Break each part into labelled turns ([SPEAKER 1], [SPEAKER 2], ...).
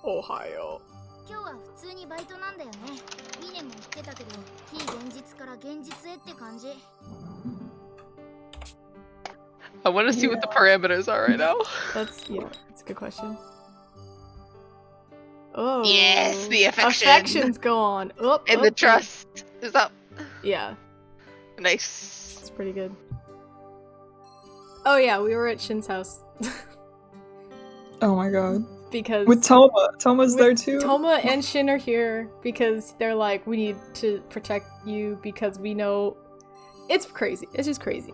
[SPEAKER 1] Ohio.
[SPEAKER 2] 今日は普通にバイトなんだよね。ミネも言ってたけど、非現実から現実へって感じ。
[SPEAKER 3] I want to see what the parameters are right now.
[SPEAKER 1] That's a good question. Oh.
[SPEAKER 3] Yes, the affection.
[SPEAKER 1] Affections go on.
[SPEAKER 3] And the trust is up.
[SPEAKER 1] Yeah.
[SPEAKER 3] Nice.
[SPEAKER 1] It's pretty good. Oh yeah, we were at Shin's house.
[SPEAKER 4] Oh my god.
[SPEAKER 1] Because
[SPEAKER 4] with Toma. Toma's there too.
[SPEAKER 1] Toma and Shin are here because they're like, we need to protect you because we know it's crazy. It's just crazy.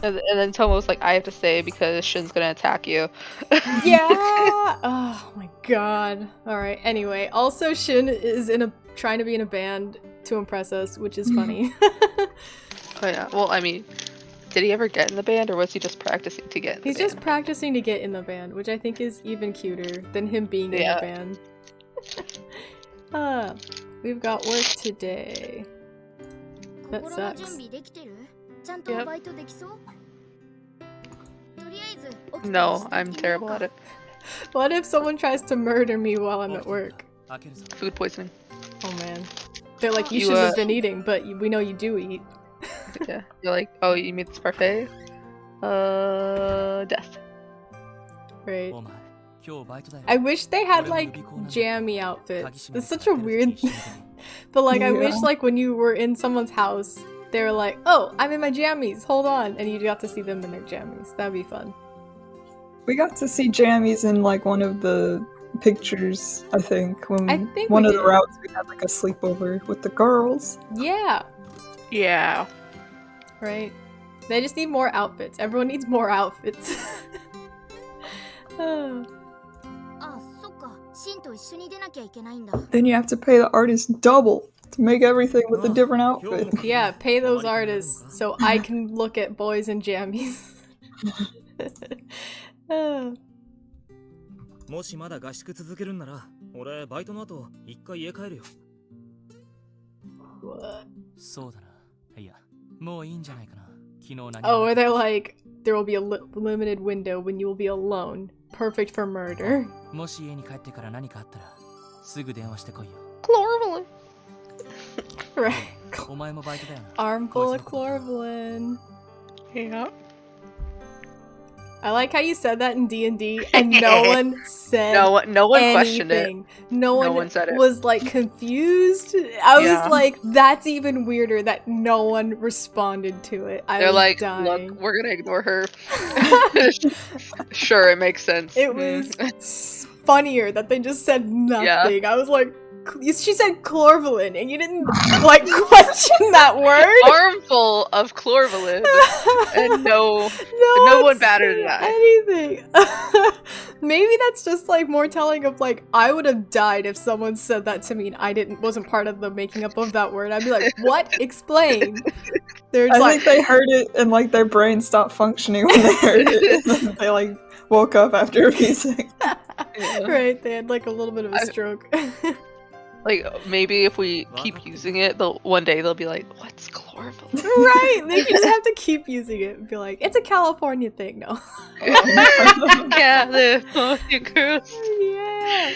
[SPEAKER 3] And then Toma was like, I have to stay because Shin's gonna attack you.
[SPEAKER 1] Yeah! Oh my god. Alright, anyway. Also, Shin is trying to be in a band to impress us, which is funny.
[SPEAKER 3] Oh yeah, well, I mean, did he ever get in the band or was he just practicing to get in the band?
[SPEAKER 1] He's just practicing to get in the band, which I think is even cuter than him being in the band. We've got work today. That sucks.
[SPEAKER 3] Yep. No, I'm terrible at it.
[SPEAKER 1] What if someone tries to murder me while I'm at work?
[SPEAKER 3] Food poisoning.
[SPEAKER 1] Oh man. They're like, you shouldn't have been eating, but we know you do eat.
[SPEAKER 3] Yeah. You're like, oh, you made this parfait? Death.
[SPEAKER 1] Right. I wish they had like jammy outfits. It's such a weird but like I wish like when you were in someone's house they were like, oh, I'm in my jammies, hold on, and you got to see them in their jammies. That'd be fun.
[SPEAKER 4] We got to see jammies in like one of the pictures, I think. When one of the routes we had like a sleepover with the girls.
[SPEAKER 1] Yeah.
[SPEAKER 3] Yeah.
[SPEAKER 1] Right. They just need more outfits. Everyone needs more outfits.
[SPEAKER 4] Then you have to pay the artist double to make everything with a different outfit.
[SPEAKER 1] Yeah, pay those artists so I can look at boys in jammies. Oh. Oh, where they're like, there will be a limited window when you will be alone. Perfect for murder.
[SPEAKER 3] Chloroform.
[SPEAKER 1] Right. Armful of chloroform.
[SPEAKER 3] Yeah.
[SPEAKER 1] I like how you said that in D&D and no one said
[SPEAKER 3] no one
[SPEAKER 1] anything.
[SPEAKER 3] questioned it.
[SPEAKER 1] No one
[SPEAKER 3] said it.
[SPEAKER 1] Was like confused. I was like, that's even weirder that no one responded to it. They're like, dying.
[SPEAKER 3] Look, we're gonna ignore her. Sure, it makes sense.
[SPEAKER 1] It was funnier that they just said nothing. Yeah. I was like, she said chlorvelin and you didn't like question that word.
[SPEAKER 3] Armful of chlorvelin and no one batted an eye.
[SPEAKER 1] Anything. Maybe that's just like more telling of like I would have died if someone said that to me and wasn't part of the making up of that word. I'd be like, what? Explain.
[SPEAKER 4] I think they heard it and like their brain stopped functioning when they heard it. They like woke up after a few seconds.
[SPEAKER 3] Yeah.
[SPEAKER 1] Right, they had like a little bit of a stroke.
[SPEAKER 3] Like, maybe if we keep using it, one day they'll be like, what's chlorophyll?
[SPEAKER 1] Right! They just have to keep using it and be like, it's a California thing, no?
[SPEAKER 3] Yeah, the girls.
[SPEAKER 1] Yeah!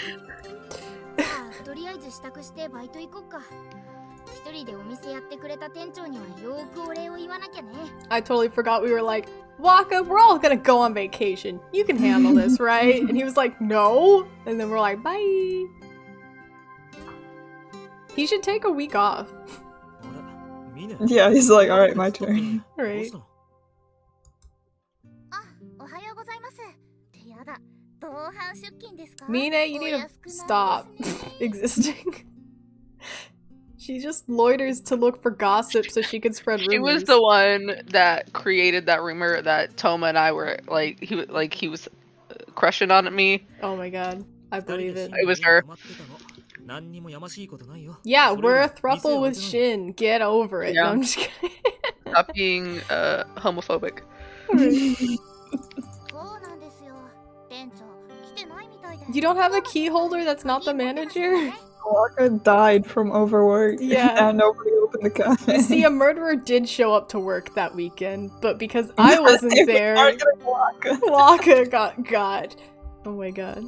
[SPEAKER 1] I totally forgot we were like, Waka, we're all gonna go on vacation. You can handle this, right? And he was like, no! And then we're like, bye! He should take a week off.
[SPEAKER 4] Yeah, he's like, alright, my turn.
[SPEAKER 1] Right. Mine, you need to stop existing. She just loiters to look for gossip so she can spread rumors.
[SPEAKER 3] She was the one that created that rumor that Toma and I were like, he was crushing on me.
[SPEAKER 1] Oh my god, I believe it.
[SPEAKER 3] It was her.
[SPEAKER 1] Yeah, we're a throuple with Shin. Get over it.
[SPEAKER 3] Yeah.
[SPEAKER 1] No, I'm just kidding.
[SPEAKER 3] Stop being homophobic.
[SPEAKER 1] You don't have a key holder that's not the manager?
[SPEAKER 4] Waka died from overwork.
[SPEAKER 1] Yeah.
[SPEAKER 4] And nobody opened the cafe.
[SPEAKER 1] See, a murderer did show up to work that weekend, but because I wasn't there, Waka got. Oh my god.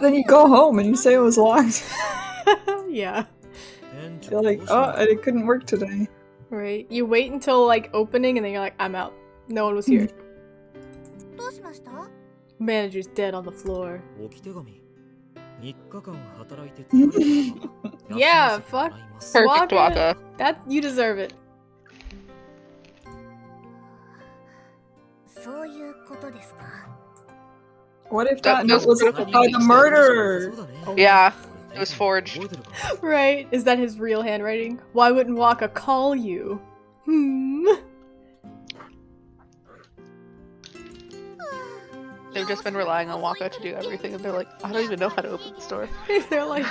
[SPEAKER 4] Then you go home and you say it was locked.
[SPEAKER 1] Yeah.
[SPEAKER 4] You're like, oh, it couldn't work today.
[SPEAKER 1] Right. You wait until like opening and then you're like, I'm out. No one was here. Manager's dead on the floor. Yeah, fuck.
[SPEAKER 3] Perfect Waka.
[SPEAKER 1] That you deserve it.
[SPEAKER 4] What if that note was by the murderer?
[SPEAKER 3] Yeah, it was forged.
[SPEAKER 1] Right. Is that his real handwriting? Why wouldn't Waka call you?
[SPEAKER 3] They've just been relying on Waka to do everything, and they're like, I don't even know how to open the store.
[SPEAKER 1] They're like,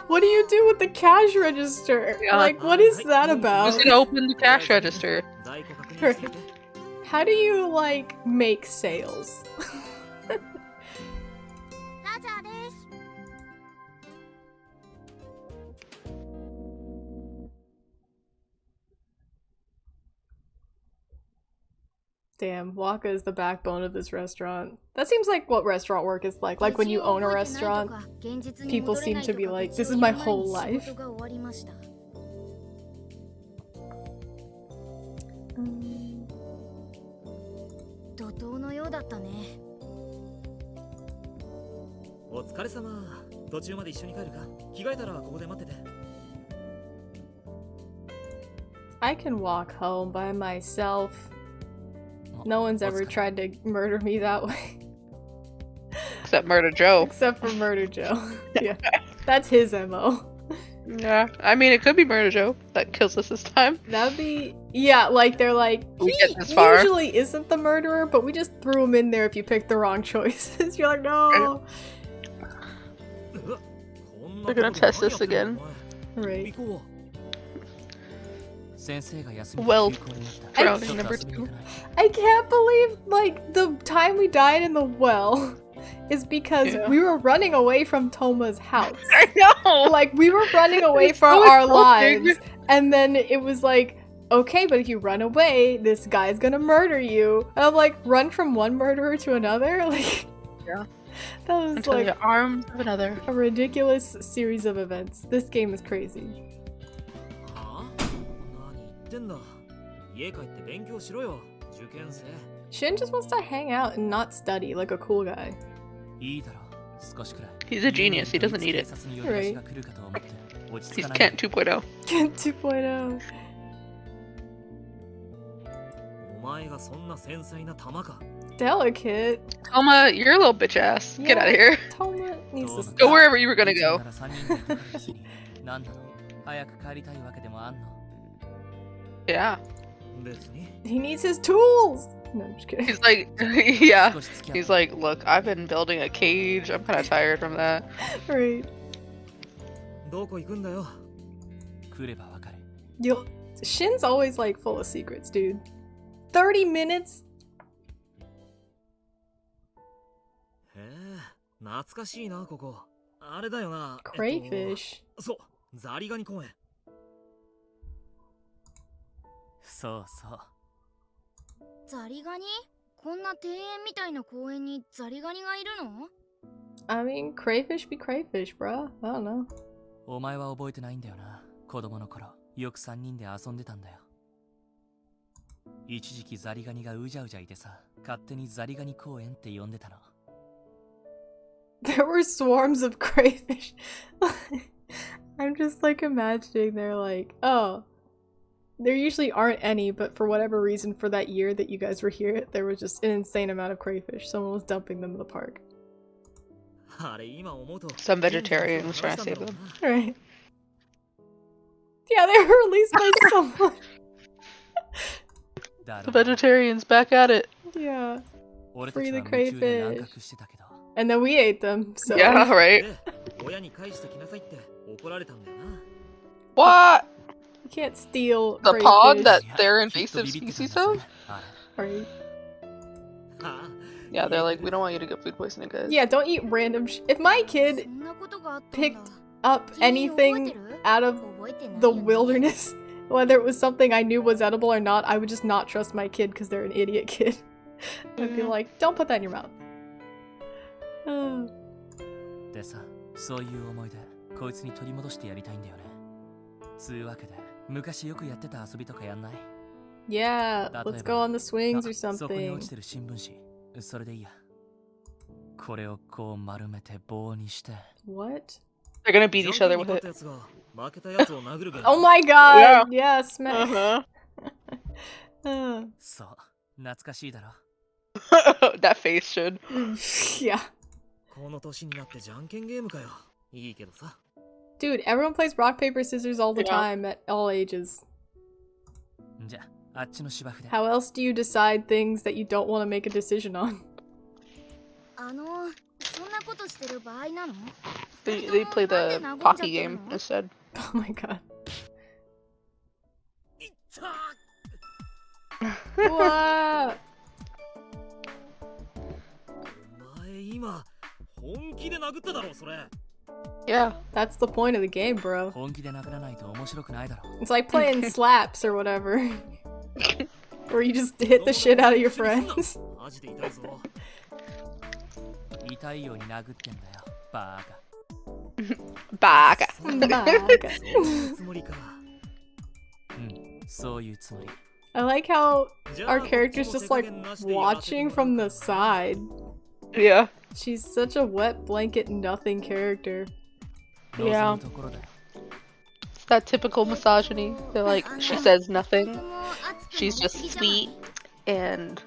[SPEAKER 1] what do you do with the cash register? Yeah. Like, what is that about?
[SPEAKER 3] Who's gonna open the cash register?
[SPEAKER 1] Right. How do you, like, make sales? Damn, Waka is the backbone of this restaurant. That seems like what restaurant work is like. Like when you own a restaurant, people seem to be like, this is my whole life. I can walk home by myself. No one's ever tried to murder me that way.
[SPEAKER 3] Except Murder Joe.
[SPEAKER 1] Except for Murder Joe. Yeah, that's his MO.
[SPEAKER 3] Yeah, I mean, it could be Murder Joe that kills us this time.
[SPEAKER 1] That'd be... Yeah, like, they're like, he usually isn't the murderer, but we just threw him in there if you picked the wrong choices. You're like, no!
[SPEAKER 3] We're gonna test this again.
[SPEAKER 1] Right.
[SPEAKER 3] Well, drowning number 2.
[SPEAKER 1] I can't believe, like, the time we died in the well is because we were running away from Toma's house.
[SPEAKER 3] I know!
[SPEAKER 1] Like, we were running away from our lives, and then it was like, okay, but if you run away, this guy's gonna murder you. And I'm like, run from one murderer to another? Like,
[SPEAKER 3] yeah.
[SPEAKER 1] That was
[SPEAKER 3] until
[SPEAKER 1] like
[SPEAKER 3] the arms of another.
[SPEAKER 1] A ridiculous series of events. This game is crazy. Shin just wants to hang out and not study like a cool guy.
[SPEAKER 3] He's a genius, he doesn't need it.
[SPEAKER 1] Right.
[SPEAKER 3] He's Kent 2.0.
[SPEAKER 1] Kent 2.0. Delicate.
[SPEAKER 3] Toma, you're a little bitch ass. Yeah, get out of here.
[SPEAKER 1] Toma needs to stop.
[SPEAKER 3] Go wherever you were gonna go. Yeah.
[SPEAKER 1] He needs his tools! No, I'm just kidding.
[SPEAKER 3] He's like, yeah. He's like, look, I've been building a cage. I'm kind of tired from that.
[SPEAKER 1] Right. Yo, Shin's always like full of secrets, dude. 30 minutes? Crayfish.
[SPEAKER 2] そうそう。ザリガニ？こんな庭園みたいな公園にザリガニがいるの？
[SPEAKER 1] I mean, crayfish be crayfish, bro. I don't know.
[SPEAKER 5] お前は覚えてないんだよな。子供の頃、よく3人で遊んでたんだよ。一時期ザリガニがうじゃうじゃいてさ、勝手にザリガニ公園って呼んでたの。
[SPEAKER 1] There were swarms of crayfish. I'm just like imagining they're like, oh, there usually aren't any, but for whatever reason for that year that you guys were here, there was just an insane amount of crayfish. Someone was dumping them in the park.
[SPEAKER 3] Some vegetarian was trying to save them.
[SPEAKER 1] Right. Yeah, they were released by someone.
[SPEAKER 3] The vegetarians back at it.
[SPEAKER 1] Yeah. Free the crayfish. And then we ate them, so...
[SPEAKER 3] Yeah, right. What?
[SPEAKER 1] You can't steal
[SPEAKER 3] the
[SPEAKER 1] crayfish.
[SPEAKER 3] pod that they're invasive species of?
[SPEAKER 1] Right.
[SPEAKER 3] Yeah, they're like, we don't want you to get food poisoning, guys.
[SPEAKER 1] Yeah, don't eat random if my kid picked up anything out of the wilderness, whether it was something I knew was edible or not, I would just not trust my kid because they're an idiot kid. I'd be like, don't put that in your mouth.
[SPEAKER 5] でさ、そういう思い出、こいつに取り戻してやりたいんだよね。つうわけで、昔よくやってた遊びとかやんない？
[SPEAKER 1] Yeah, let's go on the swings or
[SPEAKER 5] そこに
[SPEAKER 1] something.
[SPEAKER 5] 落ちてる新聞紙、それでいいや。これをこう丸めて棒にして。
[SPEAKER 1] What?
[SPEAKER 3] They're gonna beat each other with it.
[SPEAKER 1] Oh my god! Yeah, smack.
[SPEAKER 5] そう、懐かしいだろ。
[SPEAKER 3] That face should.
[SPEAKER 1] Yeah.
[SPEAKER 6] この年になってじゃんけんゲームかよ。いいけどさ。
[SPEAKER 1] Dude, everyone plays rock, paper, scissors all the time at all ages.
[SPEAKER 5] じゃあ、あっちの芝生で。
[SPEAKER 1] How else do you decide things that you don't want to make a decision on?
[SPEAKER 2] そんなことしてる場合なの？
[SPEAKER 3] They play the hockey game instead.
[SPEAKER 1] Oh my god. What?
[SPEAKER 6] お前今本気で殴っただろそれ。
[SPEAKER 3] Yeah.
[SPEAKER 1] That's the point of the game, bro.
[SPEAKER 5] 本気で殴らないと面白くないだろ。
[SPEAKER 1] It's like playing slaps or whatever. Where you just hit the shit out of your friends.
[SPEAKER 6] マジで痛いぞ。
[SPEAKER 5] 痛いように殴ってんだよ、バーカ。
[SPEAKER 3] Back.
[SPEAKER 6] そういうつもりか。
[SPEAKER 5] そういうつもり。
[SPEAKER 1] I like how our character's just like watching from the side.
[SPEAKER 3] Yeah.
[SPEAKER 1] She's such a wet blanket nothing character. Yeah.
[SPEAKER 3] It's that typical misogyny. They're like, she says nothing. She's just sweet and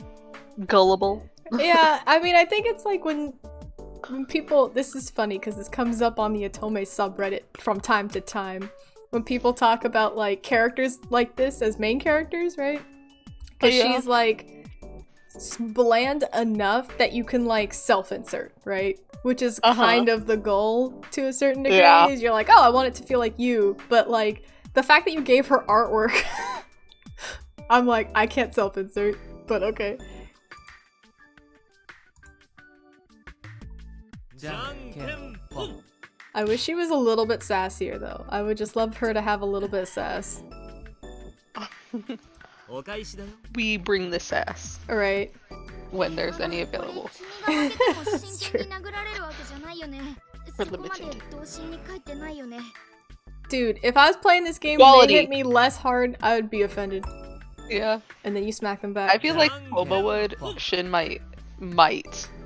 [SPEAKER 3] gullible.
[SPEAKER 1] Yeah, I mean, I think it's like when people, this is funny because this comes up on the Otome subreddit from time to time. When people talk about like characters like this as main characters, right? Because she's like bland enough that you can like self-insert, right? Which is kind of the goal to a certain degree.
[SPEAKER 3] Yeah.
[SPEAKER 1] Is you're like, oh, I want it to feel like you, but like the fact that you gave her artwork, I'm like, I can't self-insert, but okay. I wish she was a little bit sassier though. I would just love her to have a little bit of sass.
[SPEAKER 3] We bring the sass.
[SPEAKER 1] Alright.
[SPEAKER 3] When there's any available.
[SPEAKER 1] That's true.
[SPEAKER 3] We're limited.
[SPEAKER 1] Dude, if I was playing this game
[SPEAKER 3] Quality.
[SPEAKER 1] they hit me less hard, I would be offended.
[SPEAKER 3] Yeah.
[SPEAKER 1] And then you smack them back.
[SPEAKER 3] I feel like Toma would. Shin might.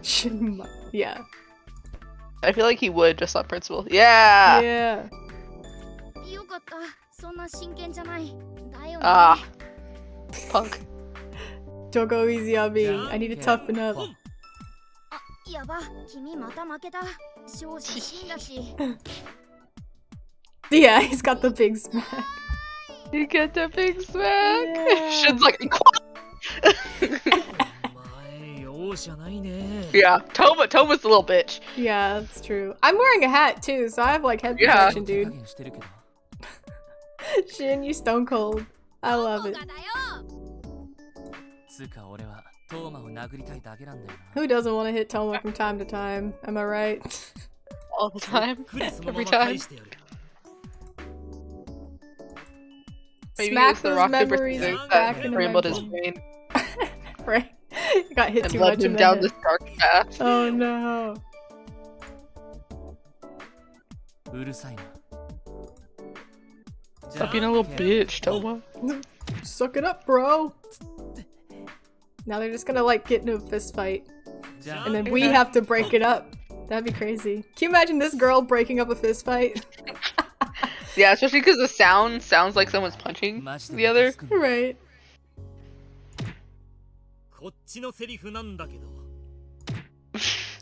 [SPEAKER 1] Shin might. Yeah.
[SPEAKER 3] I feel like he would just on principle. Yeah!
[SPEAKER 1] Yeah.
[SPEAKER 3] Ah. Punk.
[SPEAKER 1] Don't go easy on me. I need to toughen up. Yeah, he's got the big smack.
[SPEAKER 3] You get the big smack?
[SPEAKER 1] Yeah.
[SPEAKER 3] Shin's like, yeah, Toma's a little bitch.
[SPEAKER 1] Yeah, that's true. I'm wearing a hat too, so I have like head protection, dude. Shin, you stone cold. I love it. Who doesn't want to hit Toma from time to time? Am I right?
[SPEAKER 3] All the time. Every time. Maybe
[SPEAKER 1] Smack
[SPEAKER 3] the
[SPEAKER 1] those
[SPEAKER 3] rock paper
[SPEAKER 1] memories
[SPEAKER 3] scissors
[SPEAKER 1] back
[SPEAKER 3] that
[SPEAKER 1] into
[SPEAKER 3] scrambled
[SPEAKER 1] my
[SPEAKER 3] his
[SPEAKER 1] brain.
[SPEAKER 3] brain
[SPEAKER 1] Right. You got hit
[SPEAKER 3] and
[SPEAKER 1] too
[SPEAKER 3] led
[SPEAKER 1] much
[SPEAKER 3] him
[SPEAKER 1] in the
[SPEAKER 3] down
[SPEAKER 1] head.
[SPEAKER 3] this dark path.
[SPEAKER 1] Oh no.
[SPEAKER 3] Stop being a little bitch, Toma.
[SPEAKER 1] Suck it up, bro. Now they're just gonna like get into a fist fight. And then we have to break it up. That'd be crazy. Can you imagine this girl breaking up a fist fight?
[SPEAKER 3] Yeah, especially because the sound sounds like someone's punching the other.
[SPEAKER 1] Right.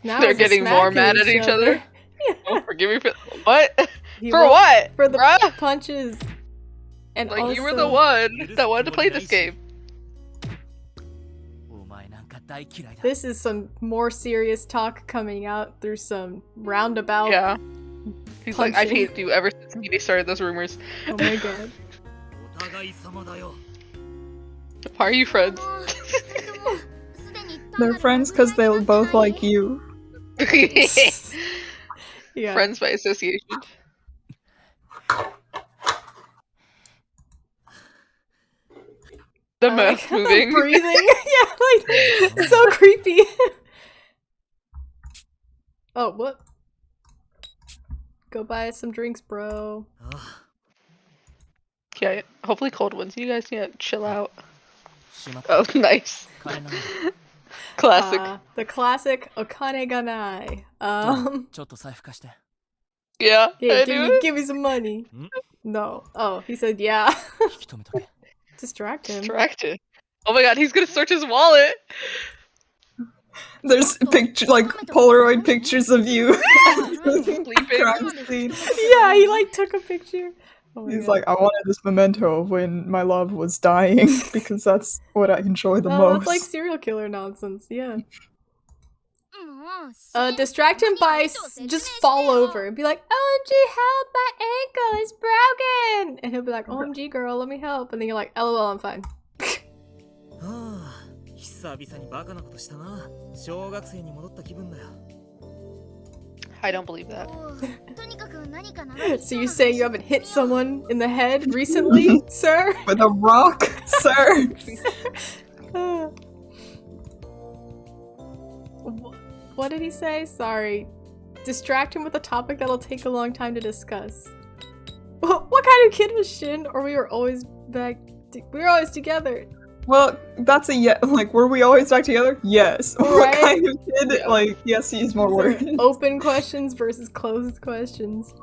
[SPEAKER 1] Now
[SPEAKER 3] They're
[SPEAKER 1] it's a
[SPEAKER 3] getting more
[SPEAKER 1] smack
[SPEAKER 3] mad at each other.
[SPEAKER 1] Yeah.
[SPEAKER 3] Oh, forgive me for what?
[SPEAKER 1] He
[SPEAKER 3] For
[SPEAKER 1] will-
[SPEAKER 3] what?
[SPEAKER 1] For the
[SPEAKER 3] bruh?
[SPEAKER 1] punches. And
[SPEAKER 3] Like,
[SPEAKER 1] also,
[SPEAKER 3] you were the one that wanted to play this game.
[SPEAKER 1] This is some more serious talk coming out through some roundabout.
[SPEAKER 3] Yeah. He's like, I've
[SPEAKER 1] punching.
[SPEAKER 3] hated you ever since he started those rumors.
[SPEAKER 1] Oh my god.
[SPEAKER 3] Why are you friends?
[SPEAKER 4] They're friends because they both like you.
[SPEAKER 1] Yeah.
[SPEAKER 3] Friends by association. The mouth moving.
[SPEAKER 1] Breathing. Yeah, like, so creepy. Oh, what? Go buy some drinks, bro.
[SPEAKER 3] Yeah, hopefully cold ones. You guys can't chill out. Oh, nice. Classic.
[SPEAKER 1] The classic okane ga nai.
[SPEAKER 3] Yeah,
[SPEAKER 1] give me some money. No. Oh, he said yeah. Distract him.
[SPEAKER 3] Distracted. Oh my god, he's gonna search his wallet.
[SPEAKER 4] There's like Polaroid pictures of you.
[SPEAKER 3] Sleeping.
[SPEAKER 1] Yeah, he like took a picture. Oh
[SPEAKER 4] He's like, I wanted this memento of when my love was dying because that's what I enjoy the most.
[SPEAKER 1] That's like serial killer nonsense. Yeah. Distract him by just fall over and be like, OMG, help, my ankle is broken! And he'll be like, OMG girl, let me help. And then you're like, LOL, I'm fine.
[SPEAKER 3] I don't believe that.
[SPEAKER 1] So you say you haven't hit someone in the head recently, sir?
[SPEAKER 4] With a rock, sir?
[SPEAKER 1] What did he say? Sorry. Distract him with a topic that'll take a long time to discuss. What kind of kid was Shin? Or we were always together?
[SPEAKER 4] Well, that's a like, were we always back together? Yes. Right? What kind of kid? Yeah. Like, yes, use more words.
[SPEAKER 1] Open questions versus closed questions.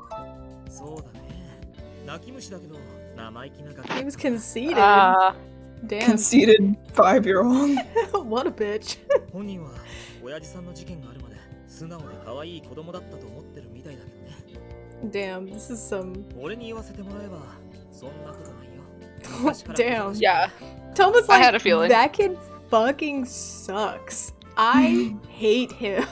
[SPEAKER 1] He was conceited. Damn.
[SPEAKER 4] Conceited 5-year-old.
[SPEAKER 1] What a bitch. Damn, this is some... Damn.
[SPEAKER 3] Yeah.
[SPEAKER 1] Thomas, like,
[SPEAKER 3] I had a feeling.
[SPEAKER 1] That kid fucking sucks. I hate him.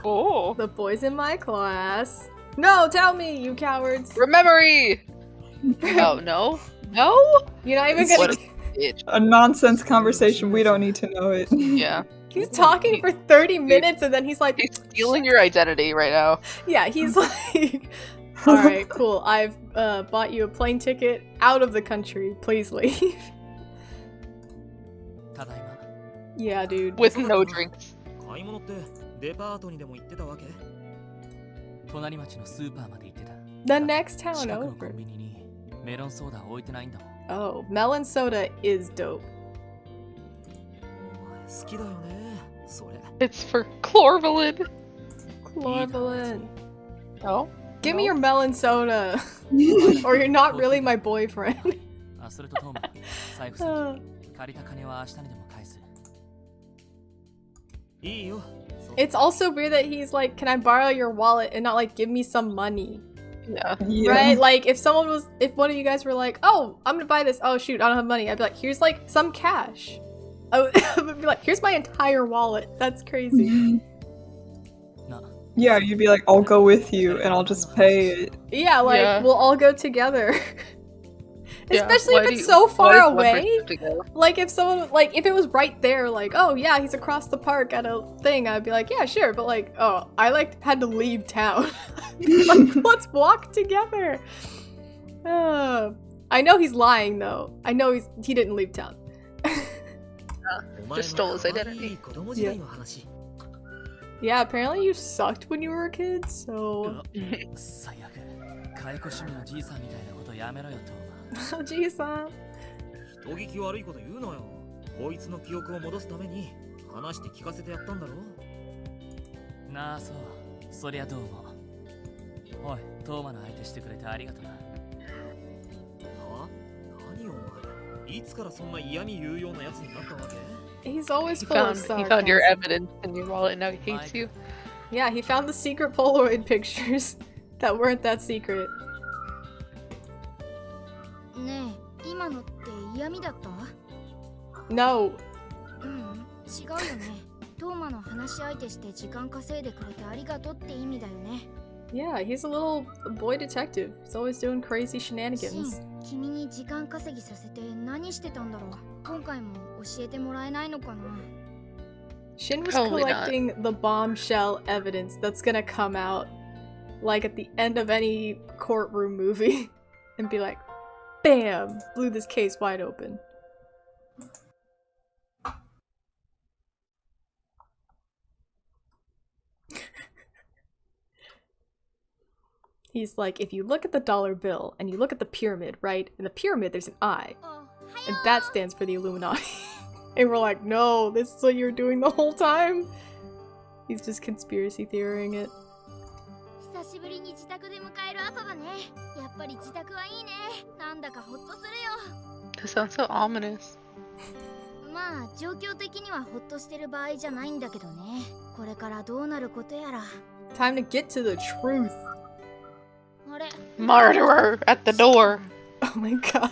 [SPEAKER 3] Oh.
[SPEAKER 1] The boys in my class. No, tell me, you cowards.
[SPEAKER 3] Rememory! Oh, no? No?
[SPEAKER 1] You're not even gonna...
[SPEAKER 4] A nonsense conversation, we don't need to know it.
[SPEAKER 3] Yeah.
[SPEAKER 1] He's talking for 30 minutes and then he's like...
[SPEAKER 3] He's stealing your identity right now.
[SPEAKER 1] Yeah, he's like... Alright, cool. I've bought you a plane ticket out of the country. Please leave. Yeah, dude.
[SPEAKER 3] With no drinks.
[SPEAKER 1] The next town over. Oh, melon soda is dope.
[SPEAKER 3] It's for Chlorvelin.
[SPEAKER 1] Chlorvelin.
[SPEAKER 3] Oh?
[SPEAKER 1] Give me your melon soda. Or you're not really my boyfriend. It's also weird that he's like, can I borrow your wallet and not like, give me some money.
[SPEAKER 3] Yeah.
[SPEAKER 1] Right? Like, if one of you guys were like, oh, I'm gonna buy this. Oh, shoot, I don't have money. I'd be like, here's like some cash. I would be like, here's my entire wallet. That's crazy.
[SPEAKER 4] Yeah, you'd be like, I'll go with you and I'll just pay it.
[SPEAKER 1] Yeah, like, we'll all go together. Especially if it's so far away. Like, if someone, like, if it was right there, like, oh yeah, he's across the park at a thing, I'd be like, yeah, sure. But like, oh, I like had to leave town. Like, let's walk together. I know he's lying though. I know he didn't leave town.
[SPEAKER 3] Just stole his identity.
[SPEAKER 1] Yeah, apparently you sucked when you were a kid, so... Oh, Ji-san. He's always full of sarcasm.
[SPEAKER 3] He found your evidence in your wallet and now he hates you.
[SPEAKER 1] Yeah, he found the secret Polaroid pictures that weren't that secret. No. Yeah, he's a little boy detective. He's always doing crazy shenanigans. Shin was
[SPEAKER 3] Probably
[SPEAKER 1] collecting the bombshell evidence that's gonna come out, like, at the end of any courtroom movie, and be like, BAM! Blew this case wide open. He's like, if you look at the dollar bill, and you look at the pyramid, right? In the pyramid, there's an eye. And that stands for the Illuminati. And we're like, no, this is what you're doing the whole time? He's just conspiracy theorying it.
[SPEAKER 3] That sounds so ominous.
[SPEAKER 1] Time to get to the truth.
[SPEAKER 3] Murderer at the door.
[SPEAKER 1] Oh my god.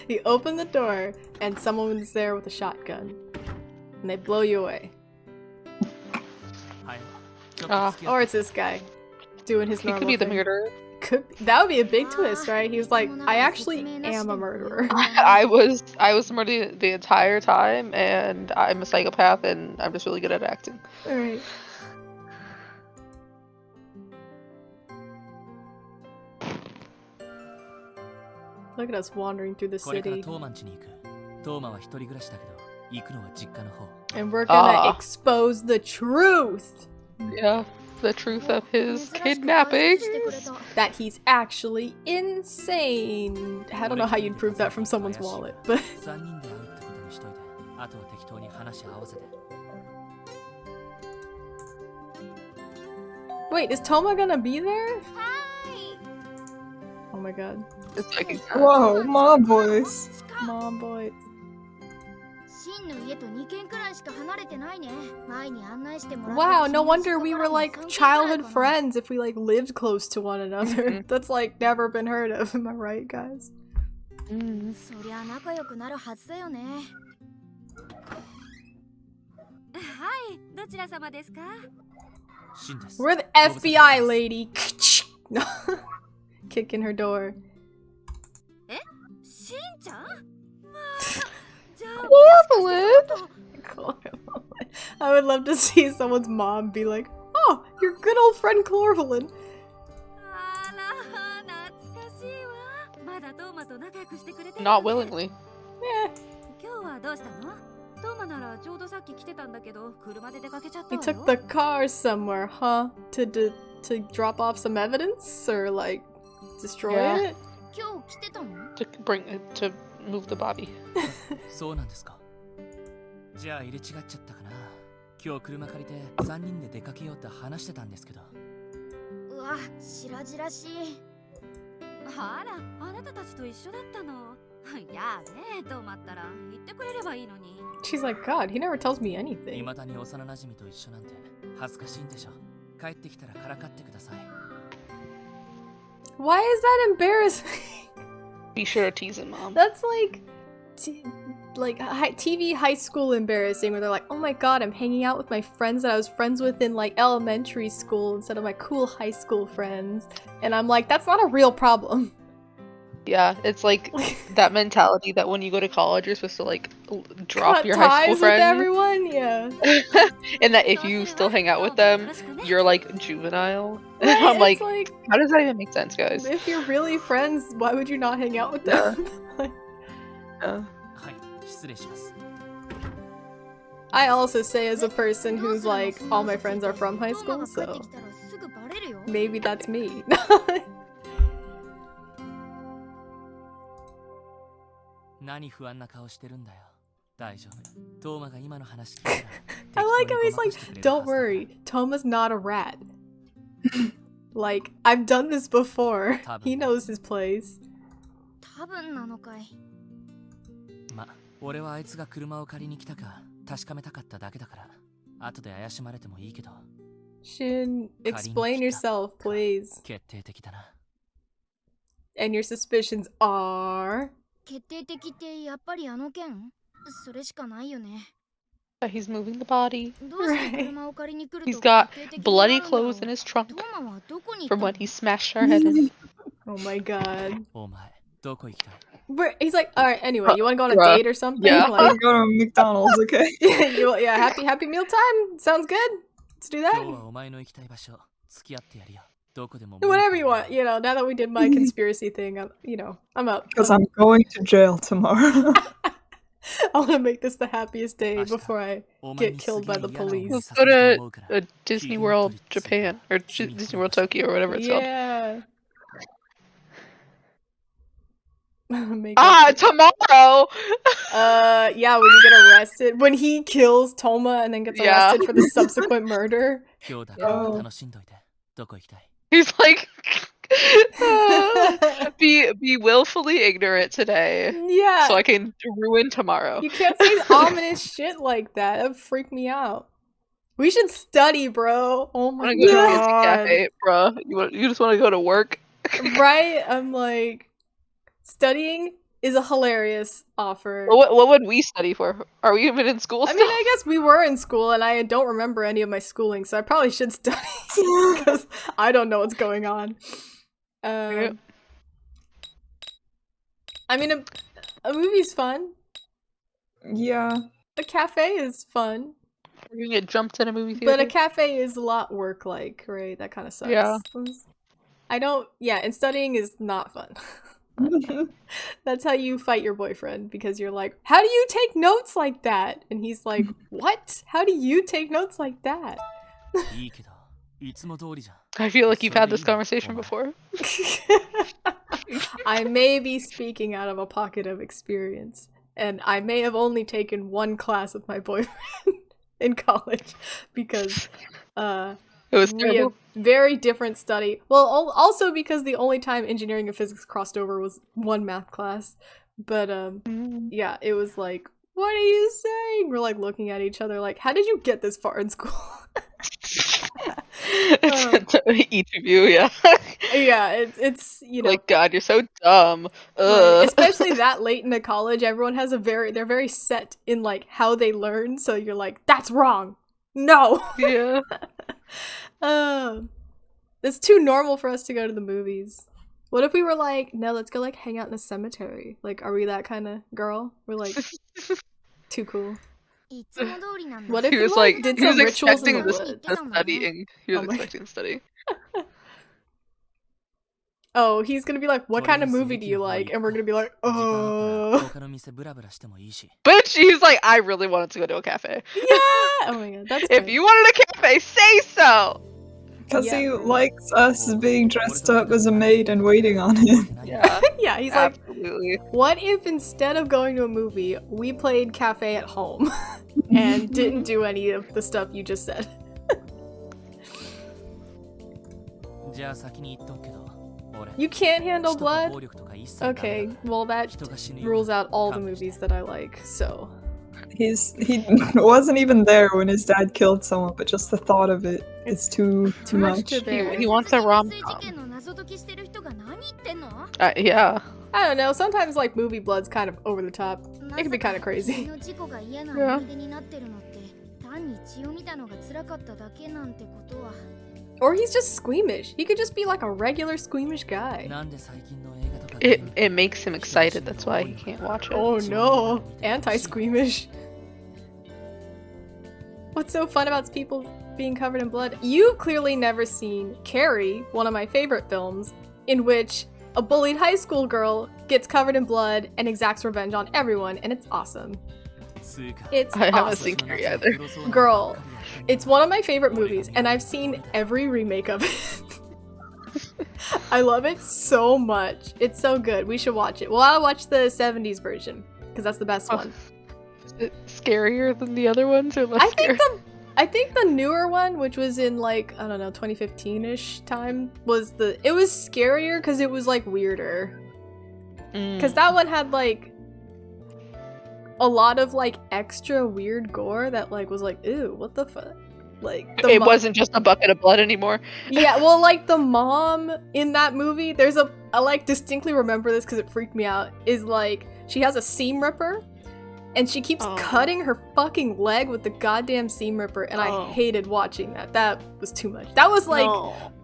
[SPEAKER 1] You open the door, and someone's there with a shotgun. And they blow you away. Or it's this guy. Doing his normal
[SPEAKER 3] He could be the
[SPEAKER 1] thing.
[SPEAKER 3] murderer.
[SPEAKER 1] That would be a big twist, right? He was like, I actually am a murderer.
[SPEAKER 3] I was murdered the entire time, and I'm a psychopath, and I'm just really good at acting.
[SPEAKER 1] Alright. Look at us wandering through the city. And we're gonna expose the truth!
[SPEAKER 3] Yeah, the truth of his kidnapping.
[SPEAKER 1] That he's actually insane! I don't know how you'd prove that from someone's wallet, but... Wait, is Toma gonna be there? Oh my god.
[SPEAKER 3] It's like
[SPEAKER 4] Whoa, mom voice.
[SPEAKER 1] Mom voice. Wow, no wonder we were like childhood friends if we like lived close to one another. That's like never been heard of, am I right, guys? We're the FBI, lady. Kicking her door. I would love to see someone's mom be like, oh, your good old friend Chlorvelin.
[SPEAKER 3] Not willingly.
[SPEAKER 1] Yeah. He took the car somewhere, huh? To drop off some evidence? Or like, destroy it?
[SPEAKER 3] To move the body.
[SPEAKER 1] She's like, God, he never tells me anything. Why is that embarrassing?
[SPEAKER 3] Be sure to tease him, Mom.
[SPEAKER 1] That's like TV high school embarrassing, where they're like, oh my god, I'm hanging out with my friends that I was friends with in like elementary school instead of my cool high school friends. And I'm like, that's not a real problem.
[SPEAKER 3] Yeah, it's like that mentality that when you go to college, you're supposed to like drop your high school friends.
[SPEAKER 1] With everyone, yeah.
[SPEAKER 3] And that if you still hang out with them, you're like juvenile.
[SPEAKER 1] Right,
[SPEAKER 3] I'm like, how does that even make sense, guys?
[SPEAKER 1] If you're really friends, why would you not hang out with them? I also say as a person who's like, all my friends are from high school, so maybe that's me. I like how he's like, don't worry, Toma's not a rat. Like, I've done this before. He knows his place. Shin, explain yourself, please. And your suspicions are...
[SPEAKER 3] He's moving the body.
[SPEAKER 1] Right.
[SPEAKER 3] He's got bloody clothes in his trunk from when he smashed our head in.
[SPEAKER 1] Oh my god. He's like, all right, anyway, you want to go on a date or something?
[SPEAKER 3] Yeah.
[SPEAKER 1] Like,
[SPEAKER 4] go to McDonald's, okay?
[SPEAKER 1] yeah, happy meal time. Sounds good. Let's do that. Whatever you want. You know, now that we did my conspiracy thing, I'm up.
[SPEAKER 4] Because I'm going to jail tomorrow.
[SPEAKER 1] I want to make this the happiest day before I get killed by the police.
[SPEAKER 3] Let's go to Disney World Japan, or Disney World Tokyo, or whatever it's called.
[SPEAKER 1] Yeah.
[SPEAKER 3] Tomorrow!
[SPEAKER 1] Yeah, when you get arrested. When he kills Toma and then gets arrested for the subsequent murder.
[SPEAKER 4] Oh.
[SPEAKER 3] He's like, be willfully ignorant today.
[SPEAKER 1] Yeah.
[SPEAKER 3] So I can ruin tomorrow.
[SPEAKER 1] You can't say ominous shit like that. That would freak me out. We should study, bro. Oh my
[SPEAKER 3] god.
[SPEAKER 1] God.
[SPEAKER 3] To a cafe, bro. You just want to go to work?
[SPEAKER 1] Right? I'm like, studying is a hilarious offer.
[SPEAKER 3] What would we study for? Are we even in school still?
[SPEAKER 1] I mean, I guess we were in school, and I don't remember any of my schooling, so I probably should study, because I don't know what's going on. I mean, a movie's fun.
[SPEAKER 4] Yeah.
[SPEAKER 1] A cafe is fun.
[SPEAKER 3] We're gonna get jumped in a movie theater.
[SPEAKER 1] But a cafe is a lot work-like, right? That kind of sucks.
[SPEAKER 3] Yeah.
[SPEAKER 1] And studying is not fun. That's how you fight your boyfriend, because you're like, how do you take notes like that? And he's like, what? How do you take notes like that?
[SPEAKER 3] I feel like you've had this conversation before.
[SPEAKER 1] I may be speaking out of a pocket of experience, and I may have only taken one class with my boyfriend in college, because
[SPEAKER 3] it was
[SPEAKER 1] we have very different study. Well, also because the only time engineering and physics crossed over was one math class. But yeah, it was like, what are you saying? We're like looking at each other like, how did you get this far in school?
[SPEAKER 3] Each of you, yeah.
[SPEAKER 1] Yeah, it's you know,
[SPEAKER 3] like, God, you're so dumb.
[SPEAKER 1] Right. Especially that late into college, everyone has they're very set in like how they learn. So you're like, that's wrong. No.
[SPEAKER 3] Yeah.
[SPEAKER 1] It's too normal for us to go to the movies. What if we were like, no, let's go like hang out in a cemetery? Like, are we that kind of girl? We're like too cool. What if
[SPEAKER 3] he was
[SPEAKER 1] like did some rituals in the
[SPEAKER 3] this
[SPEAKER 1] woods?
[SPEAKER 3] studying? He was expecting to study.
[SPEAKER 1] Oh, he's gonna be like, what kind of movie do you like? And we're gonna be like, oh.
[SPEAKER 3] But she's like, I really wanted to go to a cafe.
[SPEAKER 1] Yeah! Oh my god, that's
[SPEAKER 3] If you wanted a cafe, say so!
[SPEAKER 4] Because he likes us being dressed up as a maid and waiting on him.
[SPEAKER 3] Yeah.
[SPEAKER 1] Yeah, he's
[SPEAKER 3] absolutely.
[SPEAKER 1] Like, what if instead of going to a movie, we played cafe at home and didn't do any of the stuff you just said? You can't handle blood? Okay, well that rules out all the movies that I like, so...
[SPEAKER 4] He wasn't even there when his dad killed someone, but just the thought of it is too much.
[SPEAKER 3] He wants a rom-com. Yeah.
[SPEAKER 1] I don't know, sometimes like movie blood's kind of over the top. It can be kind of crazy.
[SPEAKER 3] Yeah.
[SPEAKER 1] Or he's just squeamish. He could just be like a regular squeamish guy.
[SPEAKER 3] It makes him excited, that's why he can't watch it.
[SPEAKER 1] Oh no, anti-squeamish. What's so fun about people being covered in blood? You've clearly never seen Carrie, one of my favorite films, in which a bullied high school girl gets covered in blood and exacts revenge on everyone, and it's awesome. It's
[SPEAKER 3] I haven't
[SPEAKER 1] awesome.
[SPEAKER 3] seen Carrie either.
[SPEAKER 1] Girl, it's one of my favorite movies, and I've seen every remake of it. I love it so much. It's so good. We should watch it. Well, I'll watch the 70s version, because that's the best one.
[SPEAKER 3] Is it scarier than the other ones, or less scary?
[SPEAKER 1] I think the newer one, which was in like, I don't know, 2015-ish time, it was scarier because it was like weirder. Because that one had like a lot of like extra weird gore that like was like, ew, what the fuck? Like
[SPEAKER 3] it wasn't just a bucket of blood anymore.
[SPEAKER 1] Yeah, well, like the mom in that movie, I like distinctly remember this because it freaked me out, is like she has a seam ripper and she keeps cutting her fucking leg with the goddamn seam ripper, and I hated watching that. That was too much. That was like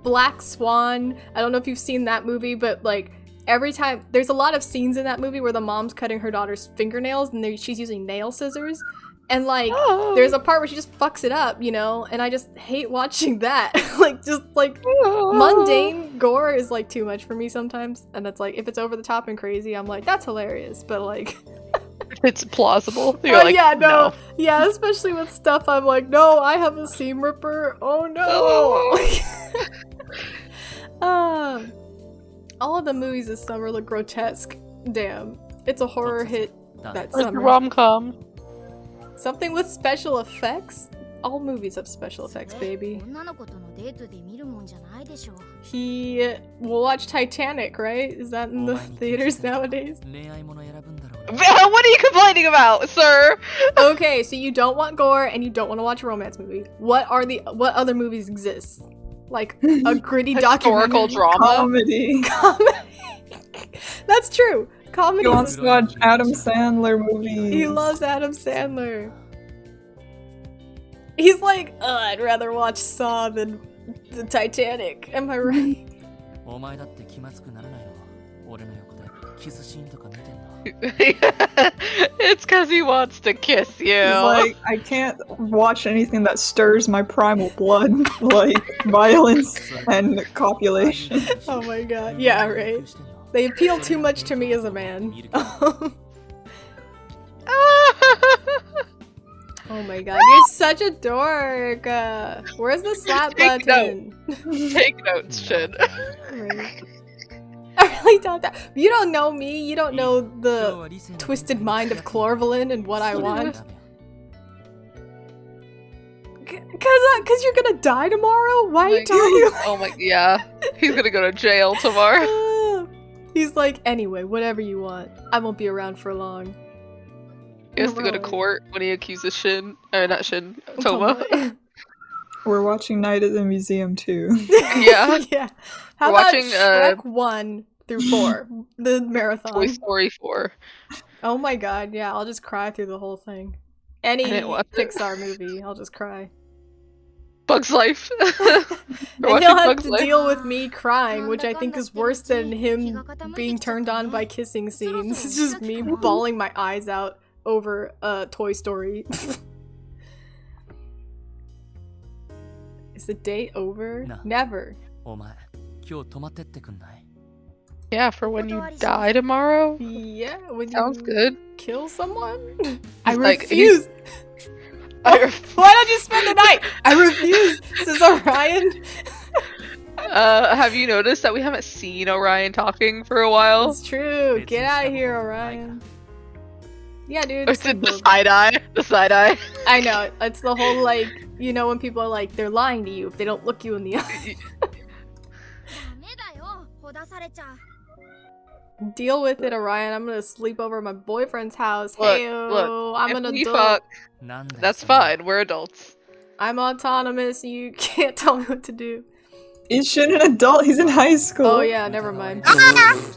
[SPEAKER 1] Black Swan. I don't know if you've seen that movie, but like every time there's a lot of scenes in that movie where the mom's cutting her daughter's fingernails and she's using nail scissors, and like there's a part where she just fucks it up, you know, and I just hate watching that. Like just like mundane gore is like too much for me sometimes, and it's like if it's over the top and crazy, I'm like that's hilarious, but like
[SPEAKER 3] it's plausible. You're like,
[SPEAKER 1] yeah, no. Yeah, especially with stuff I'm like, no, I have a seam ripper. Oh no. All of the movies this summer look grotesque. Damn. It's a horror hit that summer.
[SPEAKER 3] It's a rom-com.
[SPEAKER 1] Something with special effects? All movies have special effects, baby. We'll watch Titanic, right? Is that in the theaters nowadays?
[SPEAKER 3] What are you complaining about, sir?
[SPEAKER 1] Okay, so you don't want gore and you don't want to watch a romance movie. What other movies exist? Like a gritty
[SPEAKER 3] historical drama?
[SPEAKER 4] Comedy.
[SPEAKER 1] That's true. Comedy.
[SPEAKER 4] He wants to watch Adam Sandler movies.
[SPEAKER 1] He loves Adam Sandler. He's like, I'd rather watch Saw than the Titanic. Am I right?
[SPEAKER 3] It's because he wants to kiss you.
[SPEAKER 4] He's like, I can't watch anything that stirs my primal blood, like violence and copulation.
[SPEAKER 1] Oh my god. Yeah, right. They appeal too much to me as a man. Oh my god, you're such a dork! Where's the slap button?
[SPEAKER 3] Take notes, Shin.
[SPEAKER 1] I really doubt that. You don't know me, you don't know the twisted mind of Chlorvelin and what I want. Cause you're gonna die tomorrow? Why are you talking about
[SPEAKER 3] Oh my, yeah. He's gonna go to jail tomorrow.
[SPEAKER 1] He's like, anyway, whatever you want. I won't be around for long.
[SPEAKER 3] He has to go to court when he accuses Shin. Or not Shin, Toma.
[SPEAKER 4] We're watching Night at the Museum too.
[SPEAKER 3] Yeah.
[SPEAKER 1] Yeah. How about Shrek 1 through 4? The marathon.
[SPEAKER 3] Toy Story 4.
[SPEAKER 1] Oh my god, yeah, I'll just cry through the whole thing. Any Pixar movie, I'll just cry.
[SPEAKER 3] Bug's Life.
[SPEAKER 1] And he'll have to deal with me crying, which I think is worse than him being turned on by kissing scenes. It's just me bawling my eyes out over Toy Story. Is the date over? No. Never.
[SPEAKER 3] Yeah, for when you die tomorrow?
[SPEAKER 1] Yeah, when
[SPEAKER 3] sounds good.
[SPEAKER 1] Kill someone? I refuse! Why don't you spend the night? I refuse, says Orion.
[SPEAKER 3] Have you noticed that we haven't seen Orion talking for a while?
[SPEAKER 1] It's true. Get out of here, Orion. Yeah, dude.
[SPEAKER 3] It's the side eye. The side eye.
[SPEAKER 1] I know. It's the whole, like, you know, when people are like, they're lying to you if they don't look you in the eye. Deal with it, Orion. I'm gonna sleep over at my boyfriend's house. Look, I'm an adult.
[SPEAKER 3] Fuck, that's fine. We're adults.
[SPEAKER 1] I'm autonomous. You can't tell me what to do.
[SPEAKER 4] Is Shin an adult? He's in high school.
[SPEAKER 1] Oh yeah, never mind.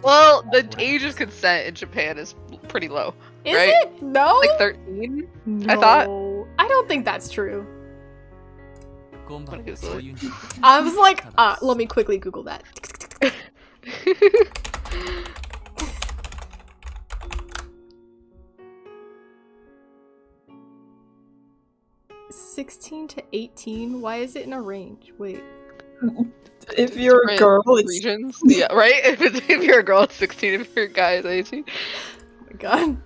[SPEAKER 3] Well, the age of consent in Japan is pretty low.
[SPEAKER 1] Is
[SPEAKER 3] right?
[SPEAKER 1] it? No?
[SPEAKER 3] Like 13?
[SPEAKER 1] No.
[SPEAKER 3] I thought.
[SPEAKER 1] I don't think that's true. I was like, let me quickly Google that. 16 to 18? Why is it in a range? Wait.
[SPEAKER 4] If you're a girl, it's...
[SPEAKER 3] regions. Yeah, right? If you're a girl, it's 16. If you're a guy, it's 18.
[SPEAKER 1] Oh my god.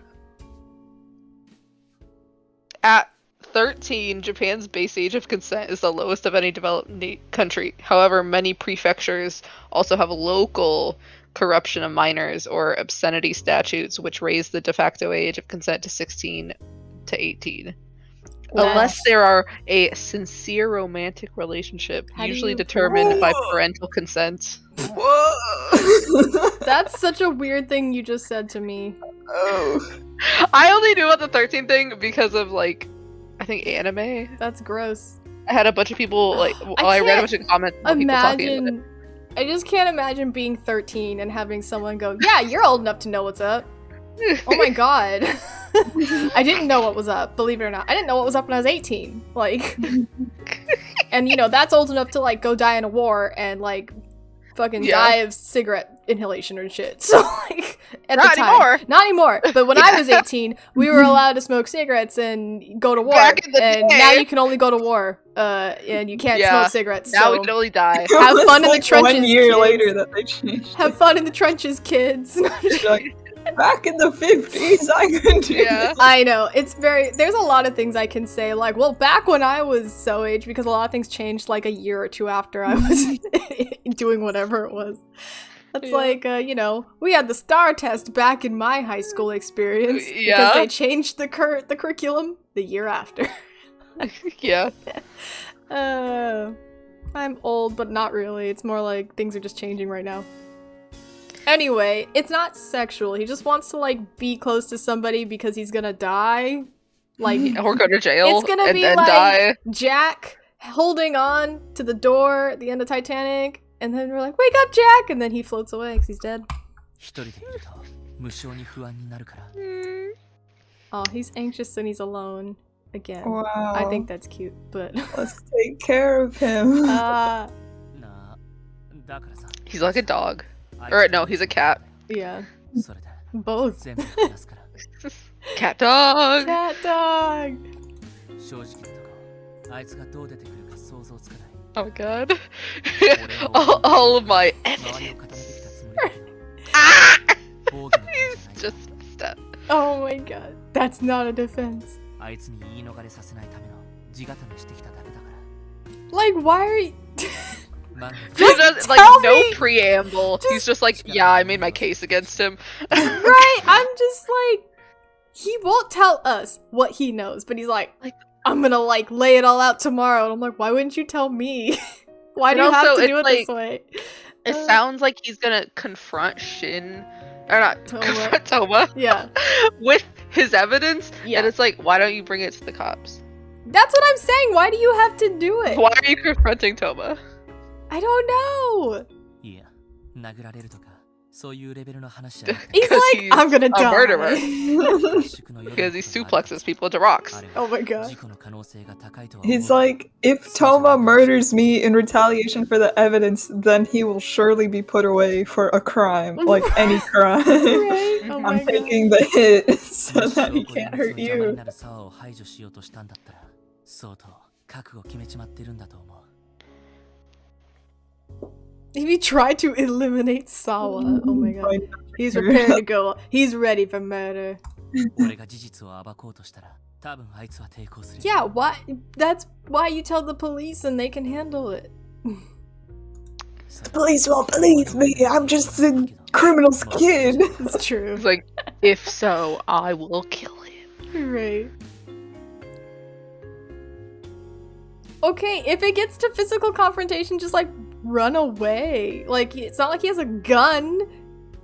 [SPEAKER 3] At 13, Japan's base age of consent is the lowest of any developed country. However, many prefectures also have local corruption of minors or obscenity statutes, which raise the de facto age of consent to 16 to 18. Unless there are a sincere romantic relationship, usually determined by parental consent.
[SPEAKER 4] Whoa!
[SPEAKER 1] That's such a weird thing you just said to me.
[SPEAKER 4] Oh.
[SPEAKER 3] I only knew about the 13 thing because of, like, I think anime.
[SPEAKER 1] That's gross.
[SPEAKER 3] I had a bunch of people, like, I read a bunch of comments about people talking about it.
[SPEAKER 1] I just can't imagine being 13 and having someone go, yeah, you're old enough to know what's up. Oh my god. I didn't know what was up, believe it or not. I didn't know what was up when I was 18. Like, and you know, that's old enough to like go die in a war and like fucking die of cigarette inhalation or shit. So like at
[SPEAKER 3] Not
[SPEAKER 1] the time,
[SPEAKER 3] anymore.
[SPEAKER 1] not anymore. But when I was 18, we were allowed to smoke cigarettes and go to war.
[SPEAKER 3] Back in the
[SPEAKER 1] and
[SPEAKER 3] day.
[SPEAKER 1] now you can only go to war, and you can't smoke cigarettes.
[SPEAKER 3] Now
[SPEAKER 1] so
[SPEAKER 3] we can only die.
[SPEAKER 1] have fun in the
[SPEAKER 4] Like
[SPEAKER 1] trenches.
[SPEAKER 4] 1 year
[SPEAKER 1] kids.
[SPEAKER 4] later that they changed.
[SPEAKER 1] Have fun in the trenches, kids.
[SPEAKER 4] Like, back in the 50s, I could do this.
[SPEAKER 1] I know, there's a lot of things I can say, like, well, back when I was so aged, because a lot of things changed like a year or two after I was doing whatever it was. That's like, you know, we had the STAR test back in my high school experience, because they changed the curriculum the year after.
[SPEAKER 3] Yeah.
[SPEAKER 1] I'm old, but not really. It's more like things are just changing right now. Anyway, it's not sexual. He just wants to, like, be close to somebody because he's gonna die. Like,
[SPEAKER 3] or go to jail
[SPEAKER 1] it's gonna
[SPEAKER 3] and
[SPEAKER 1] be
[SPEAKER 3] then
[SPEAKER 1] like
[SPEAKER 3] die.
[SPEAKER 1] Jack holding on to the door at the end of Titanic, and then we're like, wake up, Jack! And then he floats away because he's dead. Oh, he's anxious and he's alone. Again.
[SPEAKER 4] Wow.
[SPEAKER 1] I think that's cute, but...
[SPEAKER 4] Let's take care of him.
[SPEAKER 3] He's like a dog. Or no, he's a cat.
[SPEAKER 1] Yeah. Both.
[SPEAKER 3] Cat dog!
[SPEAKER 1] Cat dog!
[SPEAKER 3] Oh my god. all of my evidence. Ah! He's just messed up.
[SPEAKER 1] Oh my god. That's not a defense. Like, why are you...
[SPEAKER 3] Just does, like,
[SPEAKER 1] tell
[SPEAKER 3] no
[SPEAKER 1] me!
[SPEAKER 3] preamble. He's just like, yeah, I made my case against him.
[SPEAKER 1] Right? I'm just like... He won't tell us what he knows, but he's like, I'm gonna, like, lay it all out tomorrow. And I'm like, why wouldn't you tell me? Why do you have to do it this way?
[SPEAKER 3] It sounds like he's gonna confront Shin, or not, confront Toma.
[SPEAKER 1] Yeah.
[SPEAKER 3] With his evidence,
[SPEAKER 1] Yeah.
[SPEAKER 3] and it's like, why don't you bring it to the cops?
[SPEAKER 1] That's what I'm saying. Why do you have to do it?
[SPEAKER 3] Why are you confronting Toma?
[SPEAKER 1] I don't know. He's
[SPEAKER 3] Because
[SPEAKER 1] like,
[SPEAKER 3] he's
[SPEAKER 1] I'm gonna
[SPEAKER 3] a
[SPEAKER 1] die.
[SPEAKER 3] murderer. Because he suplexes people to rocks.
[SPEAKER 1] Oh my god.
[SPEAKER 4] He's like, if Toma murders me in retaliation for the evidence, then he will surely be put away for a crime, like any crime.
[SPEAKER 1] Right? Oh my
[SPEAKER 4] I'm taking the hit so that he can't hurt you.
[SPEAKER 1] If he tried to eliminate Sawa, oh my god. He's prepared to go. He's ready for murder. Yeah, why? That's why you tell the police and they can handle it.
[SPEAKER 4] The police won't believe me. I'm just a criminal's kid.
[SPEAKER 1] It's true.
[SPEAKER 3] It's like, if so, I will kill him.
[SPEAKER 1] Right. Okay, if it gets to physical confrontation, just like run away. Like, it's not like he has a gun.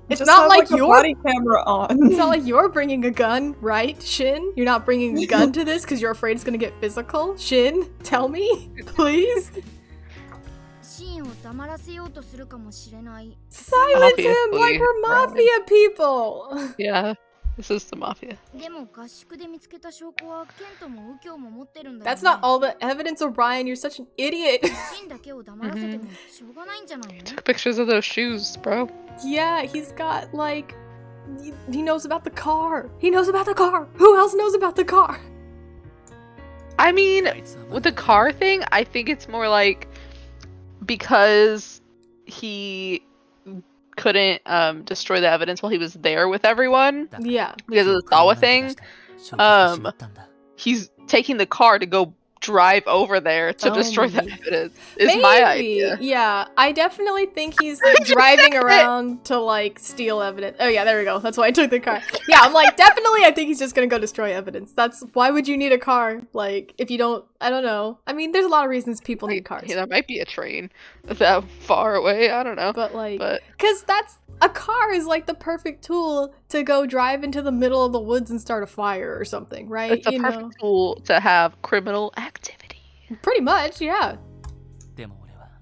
[SPEAKER 1] It's
[SPEAKER 4] Just
[SPEAKER 1] not
[SPEAKER 4] have,
[SPEAKER 1] like
[SPEAKER 4] a
[SPEAKER 1] you're
[SPEAKER 4] body camera on.
[SPEAKER 1] It's not like you're bringing a gun, right, Shin? You're not bringing a gun to this because you're afraid it's gonna get physical? Shin, tell me, please? Silence him like we're mafia people!
[SPEAKER 3] Yeah, this is the mafia.
[SPEAKER 1] That's not all the evidence, Orion. You're such an idiot.
[SPEAKER 3] Took pictures of those shoes, bro.
[SPEAKER 1] Yeah, he's got, like... He knows about the car. He knows about the car. Who else knows about the car?
[SPEAKER 3] I mean, with the car thing, I think it's more like because he couldn't destroy the evidence while he was there with everyone.
[SPEAKER 1] Yeah.
[SPEAKER 3] Because of the Sawa thing. He's taking the car to go drive over there to destroy the evidence. Is my idea.
[SPEAKER 1] Yeah, I definitely think he's driving around to like steal evidence. Oh yeah, there we go. That's why I took the car. Yeah, I'm like, definitely I think he's just gonna go destroy evidence. That's why would you need a car? Like, if you don't, I don't know. I mean, there's a lot of reasons people need cars.
[SPEAKER 3] Yeah, there might be a train that far away. I don't know.
[SPEAKER 1] But like, because a car is like the perfect tool to go drive into the middle of the woods and start a fire or something, right?
[SPEAKER 3] It's a perfect tool to have criminal activity.
[SPEAKER 1] Pretty much, yeah.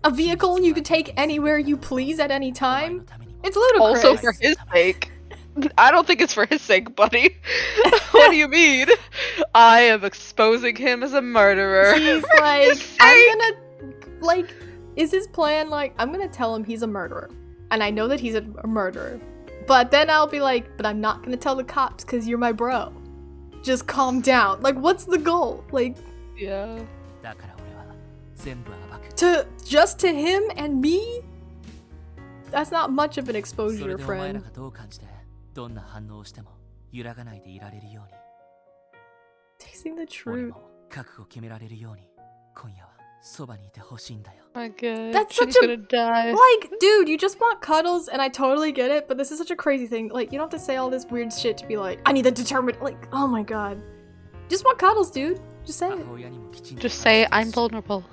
[SPEAKER 1] A vehicle you can take anywhere you please at any time. It's ludicrous.
[SPEAKER 3] Also for his sake. I don't think it's for his sake, buddy. What do you mean? I am exposing him as a murderer.
[SPEAKER 1] He's like, I'm gonna, like, Is his plan like, I'm gonna tell him he's a murderer, and I know that he's a murderer, but then I'll be like, but I'm not gonna tell the cops because you're my bro. Just calm down. Like, what's the goal? Like,
[SPEAKER 3] yeah.
[SPEAKER 1] To him and me? That's not much of an exposure, friend. Tasting the truth.
[SPEAKER 3] My god.
[SPEAKER 1] That's
[SPEAKER 3] Shin's
[SPEAKER 1] such a
[SPEAKER 3] gonna die.
[SPEAKER 1] like, dude, you just want cuddles, and I totally get it, but this is such a crazy thing. Like, you don't have to say all this weird shit to be like, I need to determine. Like, oh my god, just want cuddles, dude. Just say it.
[SPEAKER 3] Just say I'm vulnerable.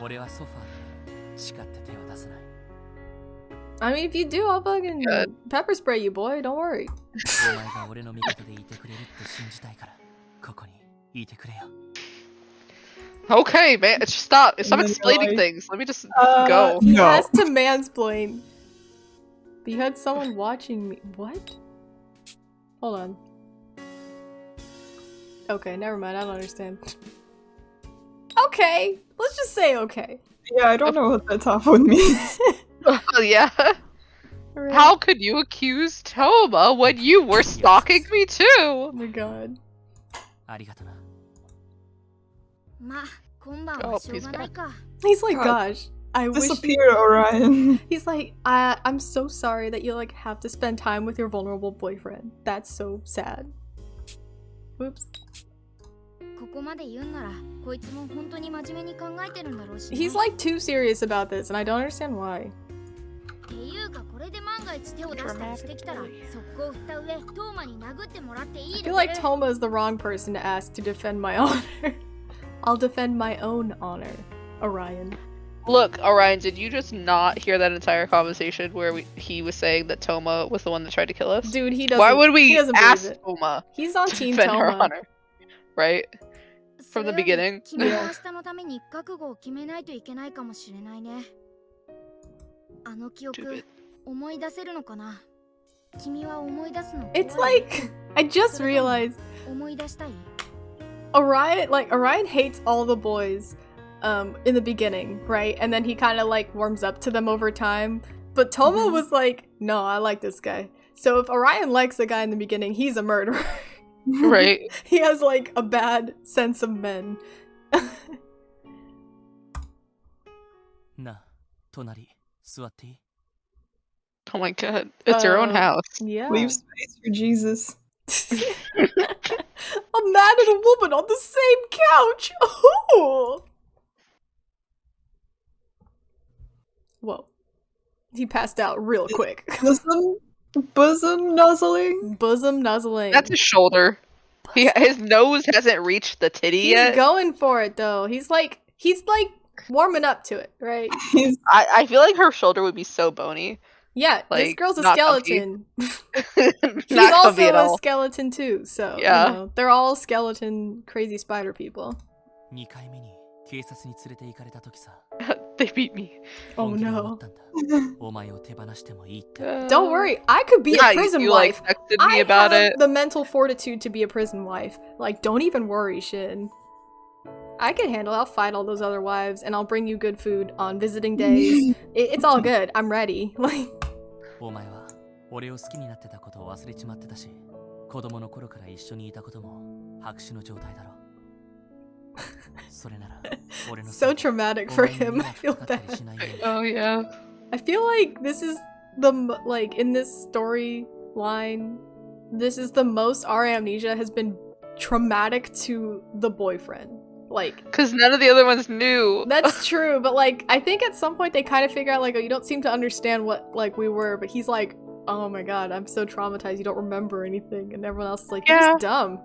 [SPEAKER 1] I mean, if you do, I'll fucking pepper spray you, boy. Don't worry.
[SPEAKER 3] Okay, man, stop. Stop explaining things. Let me just go.
[SPEAKER 1] He has to mansplain. But you had someone watching me. What? Hold on. Okay, never mind. I don't understand. Okay, let's just say okay.
[SPEAKER 4] Yeah, I don't know what that top one means.
[SPEAKER 3] Yeah. Right. How could you accuse Toma when you were stalking me too?
[SPEAKER 1] Oh my god.
[SPEAKER 3] Oh, please God.
[SPEAKER 1] He's like,
[SPEAKER 4] God.
[SPEAKER 1] gosh, I wish
[SPEAKER 4] Disappear, Orion.
[SPEAKER 1] He's like, I'm so sorry that you like have to spend time with your vulnerable boyfriend. That's so sad. Oops. He's like too serious about this, and I don't understand why. I feel like Toma is the wrong person to ask to defend my honor. I'll defend my own honor, Orion.
[SPEAKER 3] Look, Orion, did you just not hear that entire conversation where he was saying that Toma was the one that tried to kill us?
[SPEAKER 1] Dude, he doesn't.
[SPEAKER 3] Why would we ask
[SPEAKER 1] it.
[SPEAKER 3] Toma?
[SPEAKER 1] He's on
[SPEAKER 3] to
[SPEAKER 1] Team
[SPEAKER 3] defend her
[SPEAKER 1] Toma.
[SPEAKER 3] honor, right? From the beginning.
[SPEAKER 1] Yeah.
[SPEAKER 3] Stupid.
[SPEAKER 1] It's like, I just realized Orion hates all the boys in the beginning, right? And then he kind of like warms up to them over time. But Toma was like, no, I like this guy. So if Orion likes the guy in the beginning, he's a murderer.
[SPEAKER 3] Right.
[SPEAKER 1] He has like a bad sense of men.
[SPEAKER 3] Oh my god. It's your own house.
[SPEAKER 1] Yeah.
[SPEAKER 4] Leave space for Jesus.
[SPEAKER 1] A man and a woman on the same couch. Ooh. Whoa. He passed out real quick.
[SPEAKER 4] Bosom nuzzling?
[SPEAKER 1] Bosom nuzzling.
[SPEAKER 3] That's his shoulder. His nose hasn't reached the titty yet.
[SPEAKER 1] He's going for it though. He's like warming up to it, right?
[SPEAKER 3] I feel like her shoulder would be so bony.
[SPEAKER 1] Yeah,
[SPEAKER 3] like,
[SPEAKER 1] this girl's a skeleton. He's
[SPEAKER 3] Not
[SPEAKER 1] also a
[SPEAKER 3] all.
[SPEAKER 1] skeleton too, so
[SPEAKER 3] yeah.
[SPEAKER 1] You know, they're all skeleton crazy spider people.
[SPEAKER 3] They beat me.
[SPEAKER 1] Oh no. Don't worry, I could be a prison
[SPEAKER 3] you,
[SPEAKER 1] wife.
[SPEAKER 3] Like, texted me about
[SPEAKER 1] I have
[SPEAKER 3] it.
[SPEAKER 1] the mental fortitude to be a prison wife. Like, don't even worry, Shin. I can handle it. I'll fight all those other wives, and I'll bring you good food on visiting days. It's all good. I'm ready. Like. So traumatic for him. I feel bad.
[SPEAKER 3] Oh yeah.
[SPEAKER 1] I feel like this is in this storyline, this is the most our Amnesia has been traumatic to the boyfriend. Like,
[SPEAKER 3] because none of the other ones knew.
[SPEAKER 1] That's true, but like I think at some point they kind of figure out like, oh, you don't seem to understand what like we were, but he's like, oh my god, I'm so traumatized, you don't remember anything, and everyone else is like, you're just dumb.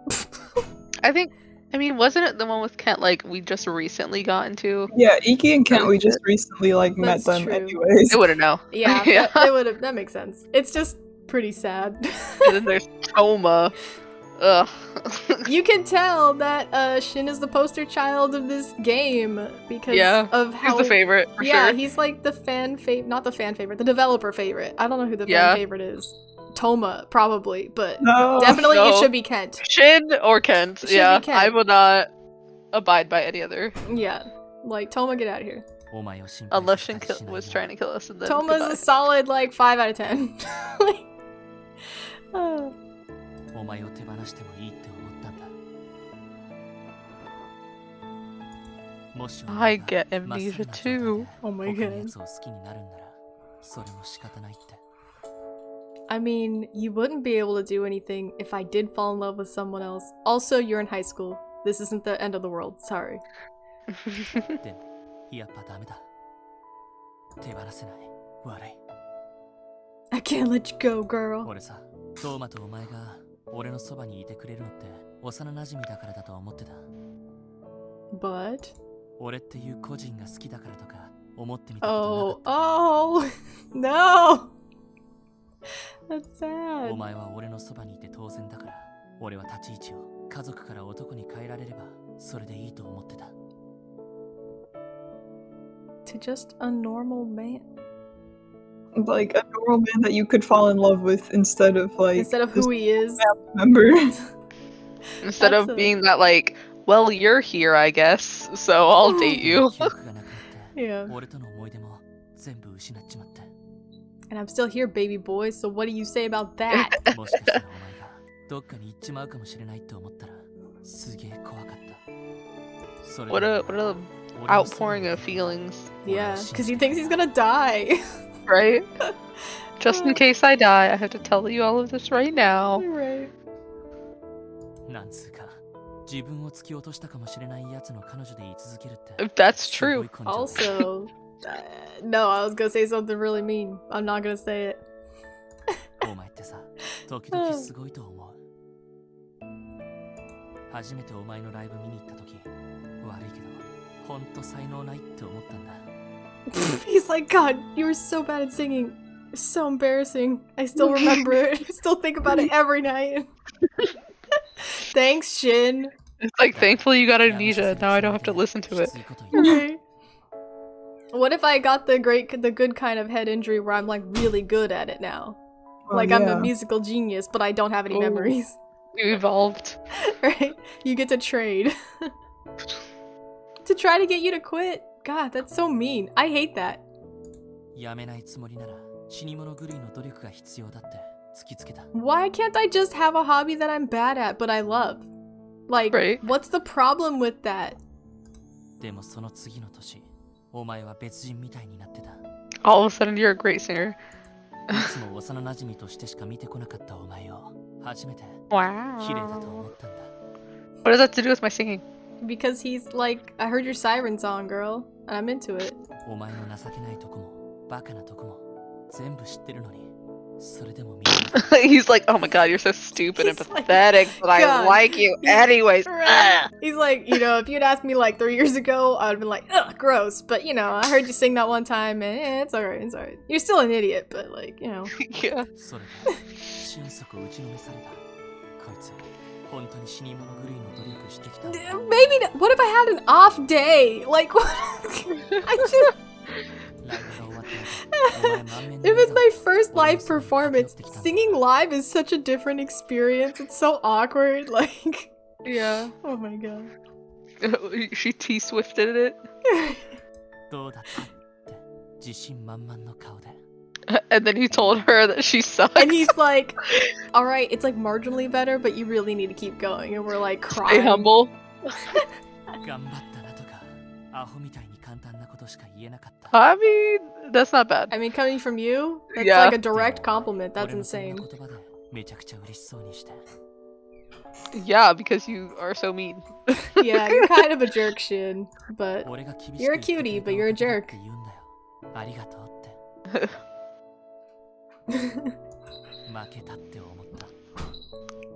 [SPEAKER 3] I mean, wasn't it the one with Kent, like, we just recently got into?
[SPEAKER 4] Yeah, Iki and Kent, we just recently, like, met them anyways.
[SPEAKER 3] They wouldn't know.
[SPEAKER 1] Yeah,
[SPEAKER 3] yeah.
[SPEAKER 1] That makes sense. It's just pretty sad.
[SPEAKER 3] And then there's Toma. Ugh.
[SPEAKER 1] You can tell that Shin is the poster child of this game because of how
[SPEAKER 3] he's the favorite, for
[SPEAKER 1] yeah,
[SPEAKER 3] sure.
[SPEAKER 1] he's like the not the fan favorite, the developer favorite. I don't know who the fan favorite is. Toma, probably, but definitely it should be Kent.
[SPEAKER 3] Shin or Kent,
[SPEAKER 1] Kent.
[SPEAKER 3] I will not abide by any other.
[SPEAKER 1] Yeah, like, Toma, get out of here.
[SPEAKER 3] Unless Shin was trying to kill us and then
[SPEAKER 1] Toma's
[SPEAKER 3] goodbye.
[SPEAKER 1] a solid like 5 out of 10. Like,
[SPEAKER 3] I get amnesia too.
[SPEAKER 1] Oh my god. I mean, you wouldn't be able to do anything if I did fall in love with someone else. Also, you're in high school. This isn't the end of the world. Sorry. I can't let you go, girl. But? Oh, no! That's sad. To just a normal man.
[SPEAKER 4] Like a normal man that you could fall in love with instead of
[SPEAKER 1] who he is.
[SPEAKER 4] Member.
[SPEAKER 3] Instead of being that like, well, you're here, I guess, so I'll date you.
[SPEAKER 1] Yeah. And I'm still here, baby boy, so what do you say about that?
[SPEAKER 3] What a outpouring of feelings.
[SPEAKER 1] Yeah, because he thinks he's gonna die.
[SPEAKER 3] Right? Just in case I die, I have to tell you all of this right now.
[SPEAKER 1] Right.
[SPEAKER 3] If that's true.
[SPEAKER 1] Also, no, I was gonna say something really mean. I'm not gonna say it. He's like, God, you were so bad at singing. It's so embarrassing. I still remember it. I still think about it every night. Thanks, Shin.
[SPEAKER 3] It's like, thankfully you got amnesia. Now I don't have to listen to it.
[SPEAKER 1] Right. What if I got the good kind of head injury where I'm like really good at it now? Like I'm a musical genius, but I don't have any memories.
[SPEAKER 3] You evolved.
[SPEAKER 1] Right? You get to trade. To try to get you to quit? God, that's so mean. I hate that. Why can't I just have a hobby that I'm bad at but I love? Like,
[SPEAKER 3] right.
[SPEAKER 1] What's the problem with that?
[SPEAKER 3] All of a sudden you're a great singer. Wow. What does that to do with my singing?
[SPEAKER 1] Because he's like, I heard your siren song, girl, and I'm into it.
[SPEAKER 3] He's like, oh my god, you're so stupid and pathetic, like, but I like you anyways.
[SPEAKER 1] Right. He's like, you know, if you'd asked me like 3 years ago, I'd have been like, ugh, gross. But you know, I heard you sing that one time, and it's alright, it's alright. You're still an idiot, but like, you know.
[SPEAKER 3] Yeah.
[SPEAKER 1] Maybe not. What if I had an off day? Like, what? If it's my first live performance, singing live is such a different experience. It's so awkward. Like,
[SPEAKER 3] yeah.
[SPEAKER 1] Oh my god.
[SPEAKER 3] She T-Swifted it. And then he told her that she sucks.
[SPEAKER 1] And he's like, alright, it's like marginally better, but you really need to keep going. And we're like crying.
[SPEAKER 3] Stay humble. I mean, that's not bad.
[SPEAKER 1] I mean, coming from you, that's like a direct compliment. That's insane.
[SPEAKER 3] Yeah, because you are so mean.
[SPEAKER 1] Yeah, you're kind of a jerk, Shin. But you're a cutie, but you're a jerk.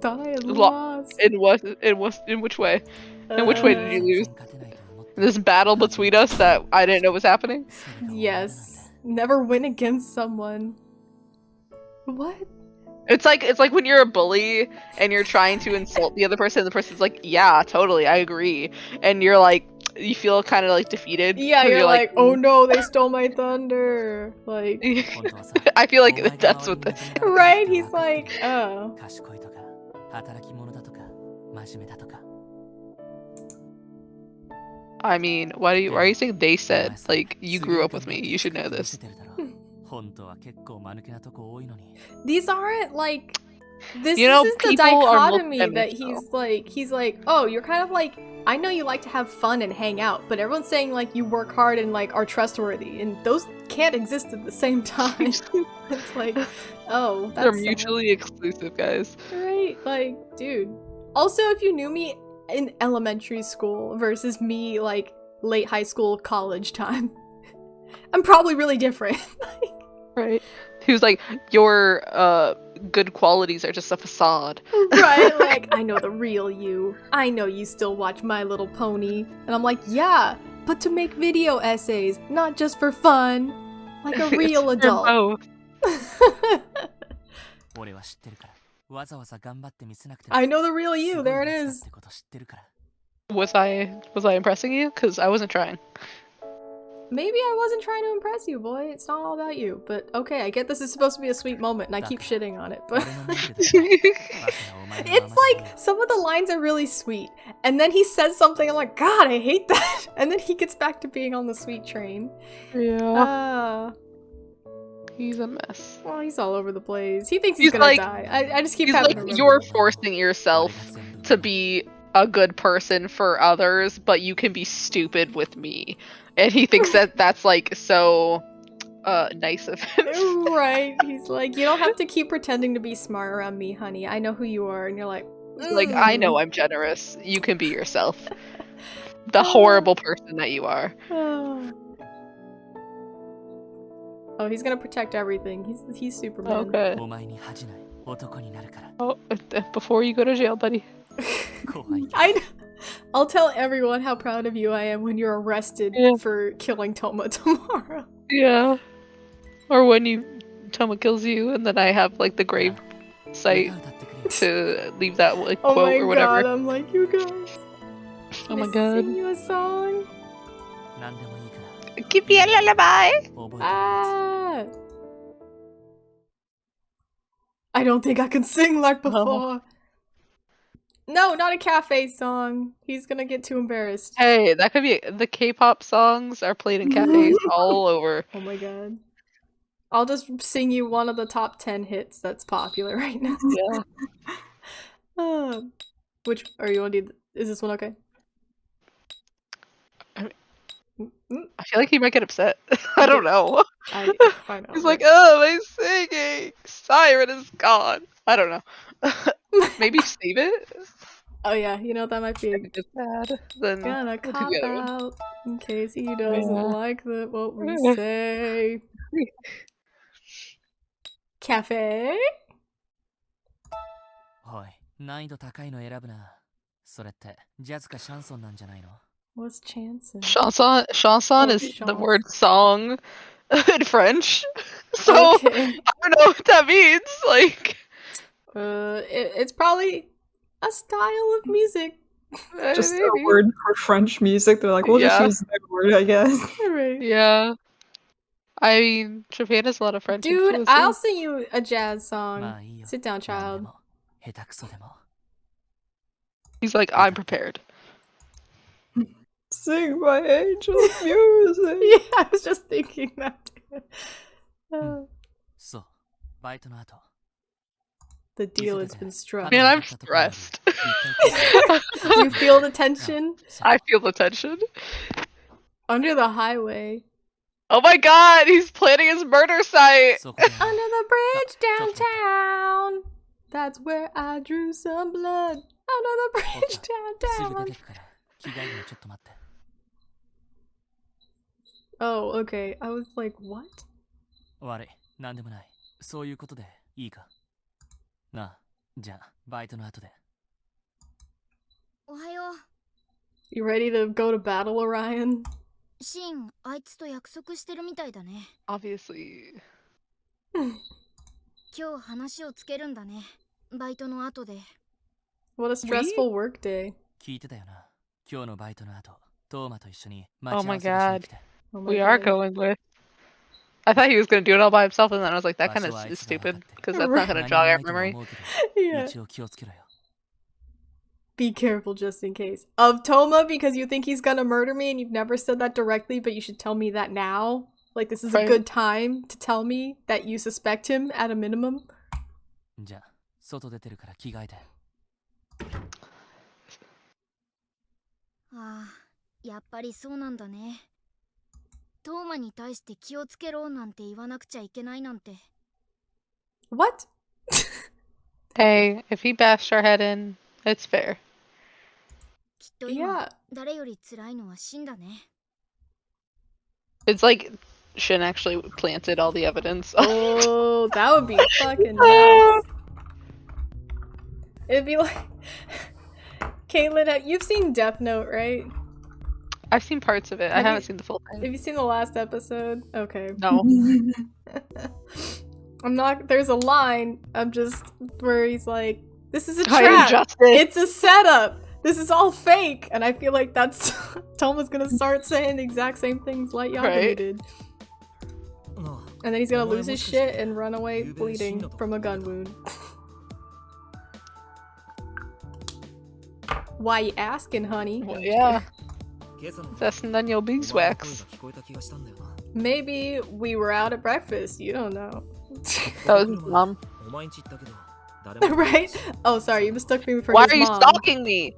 [SPEAKER 1] Thought I had lost.
[SPEAKER 3] In which way? In which way did you lose? This battle between us that I didn't know was happening?
[SPEAKER 1] Yes. Never win against someone. What?
[SPEAKER 3] It's like when you're a bully and you're trying to insult the other person and the person's like, yeah, totally, I agree. And you're like, you feel kind of like defeated.
[SPEAKER 1] Yeah, you're like, oh no, they stole my thunder. Like,
[SPEAKER 3] I feel like that's what the...
[SPEAKER 1] Right? He's like, oh.
[SPEAKER 3] I mean, why are you saying they said? Like, you grew up with me. You should know this.
[SPEAKER 1] These aren't like this
[SPEAKER 3] You know,
[SPEAKER 1] is the
[SPEAKER 3] people are
[SPEAKER 1] dichotomy that
[SPEAKER 3] multidimensional.
[SPEAKER 1] he's like, oh, you're kind of like, I know you like to have fun and hang out, but everyone's saying like you work hard and like are trustworthy, and those can't exist at the same time. It's like, oh, that's
[SPEAKER 3] They're mutually exclusive, guys.
[SPEAKER 1] right? Like, dude. Also, if you knew me in elementary school versus me like late high school, college time, I'm probably really different.
[SPEAKER 3] Right. He was like, your good qualities are just a facade.
[SPEAKER 1] Right? Like, I know the real you. I know you still watch My Little Pony. And I'm like, yeah, but to make video essays, not just for fun. Like a real adult. I know the real you. There it is.
[SPEAKER 3] Was I impressing you? Because I wasn't trying.
[SPEAKER 1] Maybe I wasn't trying to impress you, boy. It's not all about you. But okay, I get this is supposed to be a sweet moment, and I keep shitting on it. But it's like some of the lines are really sweet, and then he says something. I'm like, God, I hate that. And then he gets back to being on the sweet train.
[SPEAKER 3] Yeah. He's a mess.
[SPEAKER 1] Well, he's all over the place. He thinks he's gonna
[SPEAKER 3] like,
[SPEAKER 1] die. I just keep
[SPEAKER 3] he's
[SPEAKER 1] having
[SPEAKER 3] like,
[SPEAKER 1] to
[SPEAKER 3] you're forcing yourself to be a good person for others, but you can be stupid with me. And he thinks that that's like so nice of him.
[SPEAKER 1] Right. He's like, you don't have to keep pretending to be smart around me, honey. I know who you are. And you're like,
[SPEAKER 3] like, I know I'm generous. You can be yourself. The horrible person that you are.
[SPEAKER 1] Oh, he's gonna protect everything. He's Superman.
[SPEAKER 3] Okay. Oh, before you go to jail, buddy.
[SPEAKER 1] I'll tell everyone how proud of you I am when you're arrested for killing Toma tomorrow.
[SPEAKER 3] Yeah. Or when Toma kills you, and then I have like the grave site to leave that like quote or whatever.
[SPEAKER 1] Oh my god, I'm like, you guys.
[SPEAKER 3] Oh my god.
[SPEAKER 1] Sing you a song.
[SPEAKER 3] Give me a lullaby.
[SPEAKER 1] Ah. I don't think I can sing like before. No, not a cafe song. He's gonna get too embarrassed.
[SPEAKER 3] Hey, that could be the K-pop songs are played in cafes all over.
[SPEAKER 1] Oh my god. I'll just sing you one of the top 10 hits that's popular right now.
[SPEAKER 3] Yeah.
[SPEAKER 1] Which are you gonna do? Is this one okay?
[SPEAKER 3] I feel like he might get upset. I don't know.
[SPEAKER 1] I know.
[SPEAKER 3] He's like, oh, my singing! Siren is gone. I don't know. Maybe save it?
[SPEAKER 1] Oh yeah, you know, that might be
[SPEAKER 3] it's bad. Then
[SPEAKER 1] gonna cop out in case he doesn't like what we say. Cafe? What's chanson?
[SPEAKER 3] Chanson is the word song in French. So I don't know what that means. Like,
[SPEAKER 1] it's probably a style of music.
[SPEAKER 4] Just a word for French music. They're like, we'll just use that word, I guess.
[SPEAKER 1] Right.
[SPEAKER 3] Yeah. I mean, Japan has a lot of French.
[SPEAKER 1] Dude, I'll sing you a jazz song. Sit down, child.
[SPEAKER 3] He's like, I'm prepared.
[SPEAKER 4] Sing my angel music.
[SPEAKER 1] Yeah, I was just thinking that. The deal has been struck.
[SPEAKER 3] Man, I'm stressed.
[SPEAKER 1] You feel the tension?
[SPEAKER 3] I feel the tension.
[SPEAKER 1] Under the highway.
[SPEAKER 3] Oh my god, he's planning his murder site!
[SPEAKER 1] Under the bridge downtown. That's where I drew some blood. Under the bridge downtown. Oh, okay. I was like, what? You ready to go to battle, Orion?
[SPEAKER 2] Shin, あいつと約束してるみたいだね。
[SPEAKER 3] Obviously.
[SPEAKER 2] 今日話をつけるんだね。バイトの後で。
[SPEAKER 1] What a stressful work day.
[SPEAKER 3] Oh my god. We are going with. I thought he was going to do it all by himself, and then I was like, that kind of is stupid, because that's not going to jog our memory.
[SPEAKER 1] Yeah. Be careful just in case. Of Toma because you think he's gonna murder me and you've never said that directly, but you should tell me that now. Like, this is a good time to tell me that you suspect him at a minimum.
[SPEAKER 5] じゃあ、外出てるから着替えて。
[SPEAKER 2] ああ、やっぱりそうなんだね。トーマに対して気をつけろなんて言わなくちゃいけないなんて。
[SPEAKER 1] What?
[SPEAKER 3] Hey, if he bashed our head in, it's fair.
[SPEAKER 2] きっと今、誰より辛いのはシンだね。
[SPEAKER 3] It's like Shin actually planted all the evidence.
[SPEAKER 1] Oh, that would be fucking nuts. It'd be like... Caitlin, you've seen Death Note, right?
[SPEAKER 3] I've seen parts of it. I haven't seen the full thing.
[SPEAKER 1] Have you seen the last episode? Okay.
[SPEAKER 3] No.
[SPEAKER 1] I'm not... There's a line, where he's like, this is a trap! It's a setup! This is all fake! And I feel like that's... Toma's gonna start saying the exact same things Light Yagami did. And then he's gonna lose his shit and run away bleeding from a gun wound. Why you asking, honey?
[SPEAKER 3] Well, yeah. That's none your beeswax.
[SPEAKER 1] Maybe we were out at breakfast. You don't know.
[SPEAKER 3] That was his mom.
[SPEAKER 1] Right? Oh, sorry. You mistook me for
[SPEAKER 3] Why
[SPEAKER 1] his
[SPEAKER 3] are you
[SPEAKER 1] mom.
[SPEAKER 3] stalking me?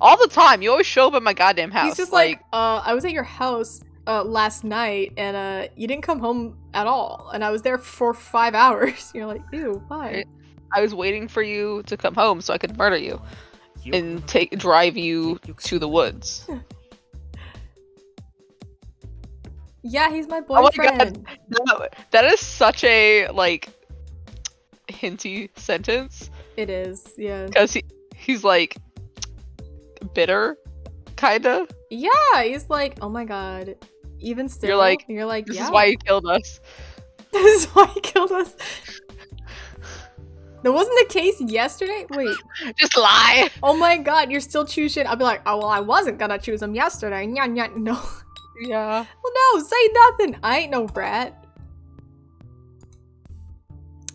[SPEAKER 3] All the time. You always show up at my goddamn house.
[SPEAKER 1] He's just like, I was at your house last night and you didn't come home at all. And I was there for 5 hours. You're like, ew, why?
[SPEAKER 3] I was waiting for you to come home so I could murder you. And drive you to the woods.
[SPEAKER 1] Yeah, he's my boyfriend.
[SPEAKER 3] Oh my God. That is such a like hinty sentence.
[SPEAKER 1] It is, yeah.
[SPEAKER 3] Because he's like bitter, kinda.
[SPEAKER 1] Yeah, he's like, oh my God. Even still, you're like,
[SPEAKER 3] this
[SPEAKER 1] yeah.
[SPEAKER 3] is why you killed us.
[SPEAKER 1] This is why he killed us. That wasn't the case yesterday? Wait.
[SPEAKER 3] Just lie.
[SPEAKER 1] Oh my God, you're still choosing. I'll be like, oh, well, I wasn't gonna choose him yesterday. Nya, nya, no.
[SPEAKER 3] Yeah.
[SPEAKER 1] Well, no, say nothing. I ain't no brat.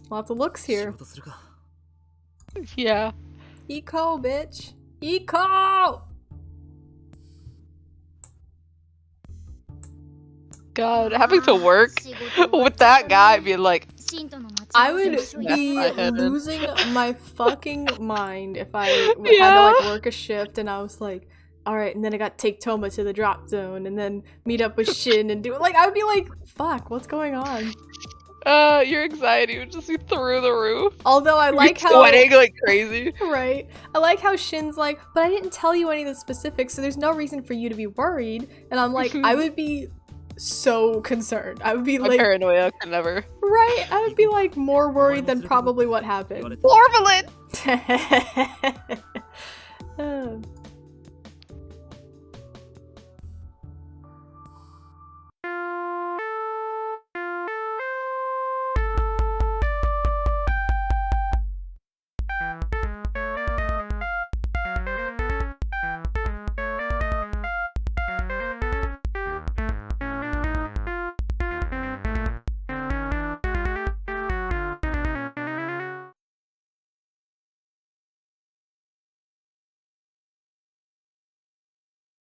[SPEAKER 1] Lots of looks here.
[SPEAKER 3] Yeah.
[SPEAKER 1] Eco, bitch. Eco!
[SPEAKER 3] God, having to work with that guy being like,
[SPEAKER 1] I would be losing my fucking mind if I had to like work a shift and I was like, alright, and then I got to take Toma to the drop zone and then meet up with Shin and do it. Like, I would be like, fuck, what's going on?
[SPEAKER 3] Your anxiety would just be through the roof.
[SPEAKER 1] Although I like how
[SPEAKER 3] sweating like crazy.
[SPEAKER 1] Right. I like how Shin's like, but I didn't tell you any of the specifics, so there's no reason for you to be worried. And I'm like, I would be so concerned. I would be like
[SPEAKER 3] paranoia could never.
[SPEAKER 1] Right? I would be like more worried than probably what happened.
[SPEAKER 3] Marvelous!